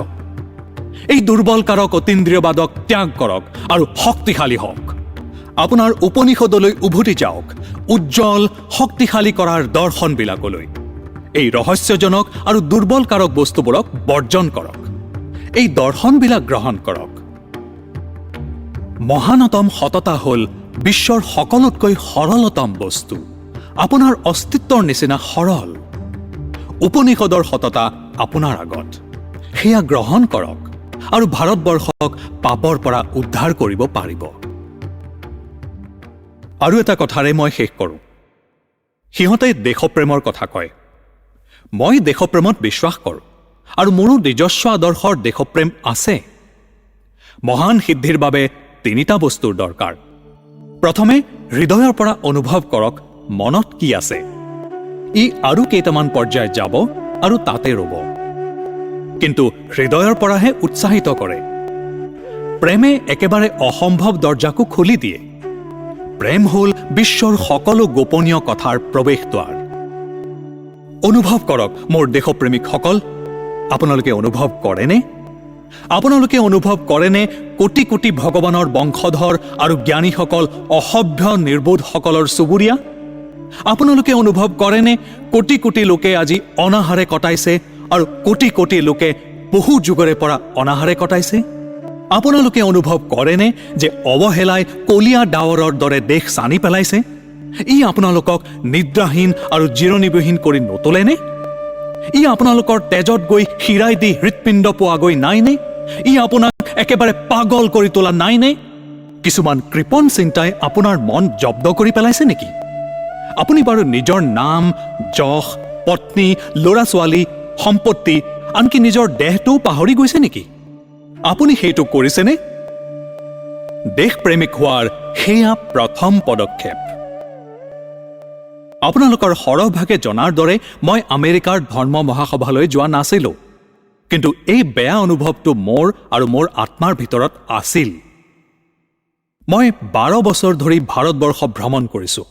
এই দুৰ্বলকাৰক অতীন্দ্ৰিয়বাদক ত্যাগ কৰক আৰু শক্তিশালী হওক। আপোনাৰ উপনিষদলৈ উভতি যাওক, উজ্জ্বল শক্তিশালী কৰাৰ দৰ্শনবিলাকলৈ। এই ৰহস্যজনক আৰু দুৰ্বলকাৰক বস্তুবোৰক বৰ্জন কৰক। এই দৰ্শনবিলাক গ্ৰহণ কৰক। মহানতম সততা হ'ল বিশ্বৰ সকলোতকৈ সৰলতম বস্তু, আপোনাৰ অস্তিত্বৰ নিচিনা সৰল। উপনিষদৰ সততা আপোনাৰ আগত। সেয়া গ্ৰহণ কৰক, আৰু ভাৰতবৰ্ষক পাপৰ পৰা উদ্ধাৰ কৰিব পাৰিব। আৰু এটা কথাৰে মই শেষ কৰোঁ। সিহঁতে দেশপ্ৰেমৰ কথা কয়। মই দেশপ্ৰেমত বিশ্বাস কৰোঁ, আৰু মোৰো নিজস্ব আদৰ্শৰ দেশপ্ৰেম আছে। মহান সিদ্ধিৰ বাবে তিনিটা বস্তুৰ দৰকাৰ। প্ৰথমে হৃদয়ৰ পৰা অনুভৱ কৰক মনত কি আছে। ই আৰু কেইটামান পৰ্যায় যাব আৰু তাতে ৰ'ব। কিন্তু হৃদয়ৰ পৰাহে উৎসাহিত কৰে। প্ৰেমে একেবাৰে অসম্ভৱ দৰ্জাকো খুলি দিয়ে। প্ৰেম হ'ল বিশ্বৰ সকলো গোপনীয় কথাৰ প্ৰৱেশদ্বাৰ। অনুভৱ কৰক মোৰ দেশপ্ৰেমিকসকল, আপোনালোকে অনুভৱ কৰেনে? আপোনালোকে অনুভৱ কৰেনে কোটি কোটি ভগৱানৰ বংশধৰ আৰু জ্ঞানীসকল অসভ্য নিৰ্বোধসকলৰ চুবুৰীয়া? আপোনালোকে অনুভৱ কৰেনে কোটি কোটি লোকে আজি অনাহাৰে কটাইছে আৰু কোটি কোটি লোকে বহু যুগৰে পৰা অনাহাৰে কটাইছে? আপোনালোকে অনুভৱ কৰেনে যে অৱহেলাই কলীয়া ডাৱৰৰ দৰে দেশ চানি পেলাইছে? ই আপোনালোকক নিদ্ৰাহীন আৰু জিৰণিবিহীন কৰি নতলেনে? ই আপোনালোকৰ তেজত গৈ শিৰাই দি হৃৎপিণ্ড পোৱাগৈ নাইনে? ই আপোনাক একেবাৰে পাগল কৰি তোলা নাইনে? কিছুমান কৃপণ চিন্তাই আপোনাৰ মন জব্দ কৰি পেলাইছে নেকি? আপুনি বাৰু নিজৰ নাম, যশ, পত্নী, ল'ৰা ছোৱালী, সম্পত্তি, আনকি নিজৰ দেহটোও পাহৰি গৈছে নেকি? আপুনি সেইটো কৰিছেনে? দেশপ্ৰেমিক হোৱাৰ সেয়া প্ৰথম পদক্ষেপ। আপোনালোকৰ সৰহভাগে জনাৰ দৰে মই আমেৰিকাৰ ধৰ্ম মহাসভালৈ যোৱা নাছিলোঁ, কিন্তু এই বেয়া অনুভৱটো মোৰ আৰু মোৰ আত্মাৰ ভিতৰত আছিল। মই 12 বছৰ ধৰি ভাৰতবৰ্ষ ভ্ৰমণ কৰিছোঁ।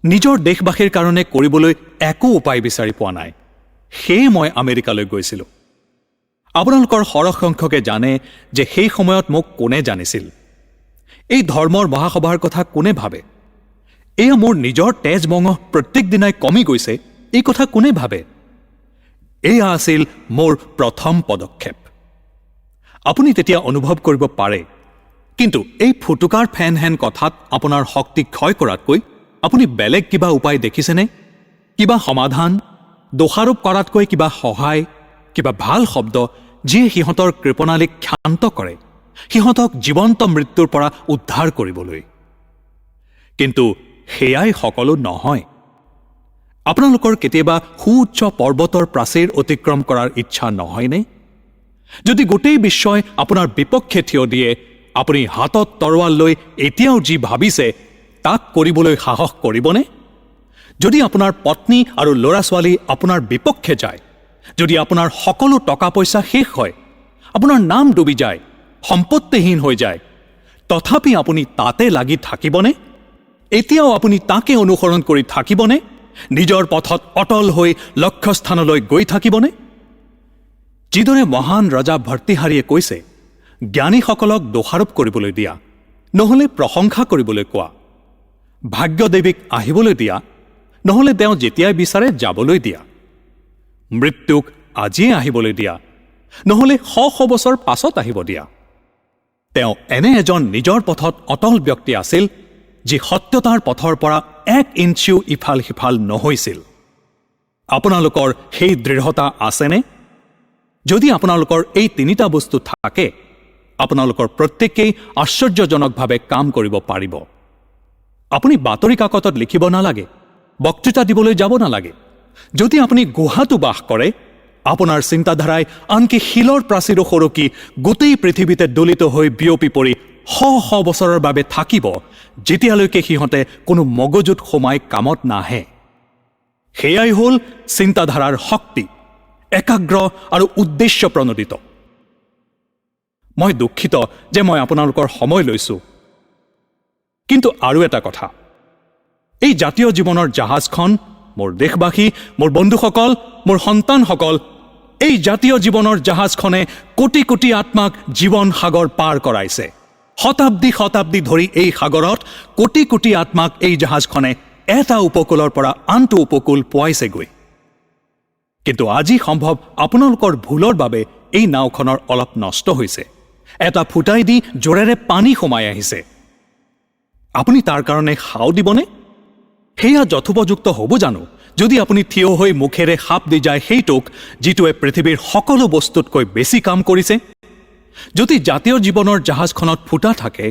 নিজৰ দেশবাসীৰ কাৰণে কৰিবলৈ একো উপায় বিচাৰি পোৱা নাই, সেয়ে মই আমেৰিকালৈ গৈছিলোঁ। আপোনালোকৰ সৰহ সংখ্যকে জানে যে সেই সময়ত মোক কোনে জানিছিল? এই ধৰ্মৰ মহাসভাৰ কথা কোনে ভাবে? এয়া মোৰ নিজৰ তেজ মঙহ প্ৰত্যেক দিনাই কমি গৈছে, এই কথা কোনে ভাবে? এয়া আছিল মোৰ প্ৰথম পদক্ষেপ। আপুনি তেতিয়া অনুভৱ কৰিব পাৰে, কিন্তু এই ফুটুকাৰ ফেনহেন কথাত আপোনাৰ শক্তি ক্ষয় কৰাতকৈ আপুনি বেলেগ কিবা উপায় দেখিছেনে? কিবা সমাধান, দোষাৰোপ কৰাতকৈ কিবা সহায়, কিবা ভাল শব্দ যিয়ে সিহঁতৰ কৃপণালীক ক্ষান্ত কৰে, সিহঁতক জীৱন্ত মৃত্যুৰ পৰা উদ্ধাৰ কৰিবলৈ। কিন্তু সেয়াই সকলো নহয়। আপোনালোকৰ কেতিয়াবা সুউচ্চ পৰ্বতৰ প্ৰাচীৰ অতিক্ৰম কৰাৰ ইচ্ছা নহয়নে? যদি গোটেই বিশ্বই আপোনাৰ বিপক্ষে থিয় দিয়ে, আপুনি হাতত তৰোৱাল লৈ এতিয়াও যি ভাবিছে তাক কৰিবলৈ সাহস কৰিবনে? যদি আপোনাৰ পত্নী আৰু ল'ৰা ছোৱালী আপোনাৰ বিপক্ষে যায়, যদি আপোনাৰ সকলো টকা পইচা শেষ হয়, আপোনাৰ নাম ডুবি যায়, সম্পত্তিহীন হৈ যায়, তথাপি আপুনি তাতে লাগি থাকিবনে? এতিয়াও আপুনি তাকে অনুসৰণ কৰি থাকিবনে? নিজৰ পথত অটল হৈ লক্ষ্যস্থানলৈ গৈ থাকিবনে? যিদৰে মহান ৰজা ভৰ্তৃহাৰীয়ে কৈছে, জ্ঞানীসকলক দোষাৰোপ কৰিবলৈ দিয়া, নহ'লে প্ৰশংসা কৰিবলৈ কোৱা। ভাগ্যদেৱীক আহিবলৈ দিয়া, নহ'লে তেওঁ যেতিয়াই বিচাৰে যাবলৈ দিয়া। মৃত্যুক আজিয়ে আহিবলৈ দিয়া, নহ'লে শ বছৰ পাছত আহিব দিয়া। তেওঁ এনে এজন নিজৰ পথত অটল ব্যক্তি আছিল, যি সত্যতাৰ পথৰ পৰা 1 ইঞ্চিও ইফাল সিফাল নহৈছিল। আপোনালোকৰ সেই দৃঢ়তা আছেনে? যদি আপোনালোকৰ এই 3টা বস্তু থাকে, আপোনালোকৰ প্ৰত্যেকেই আশ্চৰ্যজনকভাৱে কাম কৰিব পাৰিব। আপুনি বাতৰি কাকতত লিখিব নালাগে, বক্তৃতা দিবলৈ যাব নালাগে। যদি আপুনি গুহাটো বাস কৰে, আপোনাৰ চিন্তাধাৰাই আনকি শিলৰ প্ৰাচীৰো সৰকি গোটেই পৃথিৱীতে দলিত হৈ বিয়পি পৰি শ বছৰৰ বাবে থাকিব, যেতিয়ালৈকে সিহঁতে কোনো মগজুত সোমাই কামত নাহে। সেয়াই হ'ল চিন্তাধাৰাৰ শক্তি, একাগ্ৰ আৰু উদ্দেশ্য প্ৰণোদিত। মই দুখিত যে মই আপোনালোকৰ সময় লৈছোঁ, কিন্তু আৰু এটা কথা, এই জাতীয় জীৱনৰ জাহাজখন, মোৰ দেশবাসী, মোৰ বন্ধুসকল, মোৰ সন্তানসকল, এই জাতীয় জীৱনৰ জাহাজখনে কোটি কোটি আত্মাক জীৱন সাগৰ পাৰ কৰাইছে। শতাব্দী শতাব্দী ধৰি এই সাগৰত কোটি কোটি আত্মাক এই জাহাজখনে এটা উপকূলৰ পৰা আনটো উপকূল পোৱাইছেগৈ। কিন্তু আজি সম্ভৱ আপোনালোকৰ ভুলৰ বাবে এই নাওখনৰ অলপ নষ্ট হৈছে, এটা ফুটাই দি জোৰেৰে পানী সোমাই আহিছে। আপুনি তাৰ কাৰণে সাও দিবনে? সেয়া যথোপযুক্ত হ'ব জানো, যদি আপুনি থিয় হৈ মুখেৰে সাপ দি যায় সেইটোক, যিটোৱে পৃথিৱীৰ সকলো বস্তুতকৈ বেছি কাম কৰিছে? যদি জাতীয় জীৱনৰ জাহাজখনত ফুটা থাকে,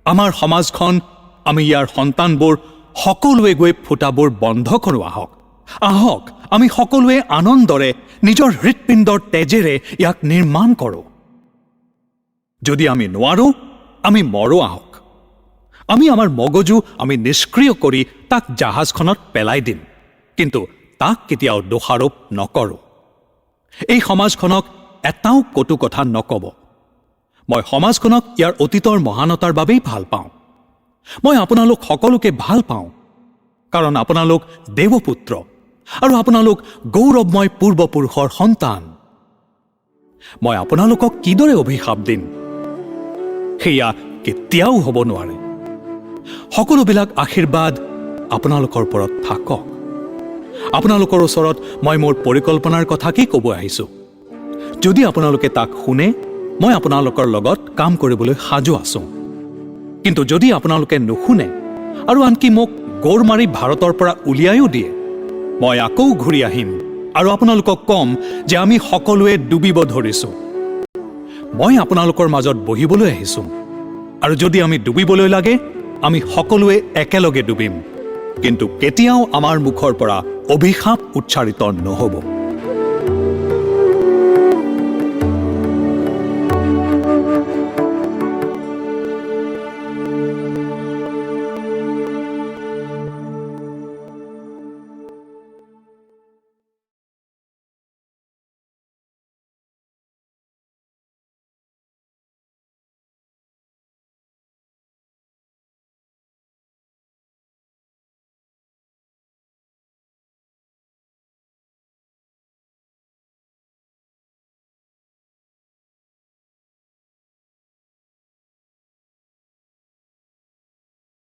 আমাৰ সমাজখন, আমি ইয়াৰ সন্তানবোৰ সকলোৱে গৈ ফুটাবোৰ বন্ধ কৰোঁ। আহক আমি সকলোৱে আনন্দৰে নিজৰ হৃৎপিণ্ডৰ তেজেৰে ইয়াক নিৰ্মাণ কৰোঁ। যদি আমি নোৱাৰোঁ, আমি মৰো আহক। আমি আমাৰ মগজু আমি নিষ্ক্ৰিয় কৰি তাক জাহাজখনত পেলাই দিম, কিন্তু তাক কেতিয়াও দোষাৰোপ নকৰোঁ। এই সমাজখনক এটাও কটু কথা নক'ব। মই সমাজখনক ইয়াৰ অতীতৰ মহানতাৰ বাবেই ভাল পাওঁ। মই আপোনালোক সকলোকে ভাল পাওঁ, কাৰণ আপোনালোক দেৱপুত্ৰ আৰু আপোনালোক গৌৰৱময় পূৰ্বপুৰুষৰ সন্তান। মই আপোনালোকক কিদৰে অভিশাপ দিম? সেয়া কেতিয়াও হ'ব নোৱাৰে। সকলোবিলাক আশীৰ্বাদ আপোনালোকৰ ওপৰত থাকক। আপোনালোকৰ ওচৰত মই মোৰ পৰিকল্পনাৰ কথা কি ক'ব আহিছোঁ। যদি আপোনালোকে তাক শুনে, মই আপোনালোকৰ লগত কাম কৰিবলৈ সাজু আছোঁ। কিন্তু যদি আপোনালোকে নুশুনে আৰু আনকি মোক গৌৰ মাৰি ভাৰতৰ পৰা উলিয়াইও দিয়ে, মই আকৌ ঘূৰি আহিম আৰু আপোনালোকক ক'ম যে আমি সকলোৱে ডুবিব ধৰিছোঁ। মই আপোনালোকৰ মাজত বহিবলৈ আহিছোঁ, আৰু যদি আমি ডুবিবলৈ লাগে, আমি সকলোৱে একেলগে ডুবিম, কিন্তু কেতিয়াও আমাৰ মুখৰ পৰা অভিশাপ উচ্চাৰিত নহ'ব।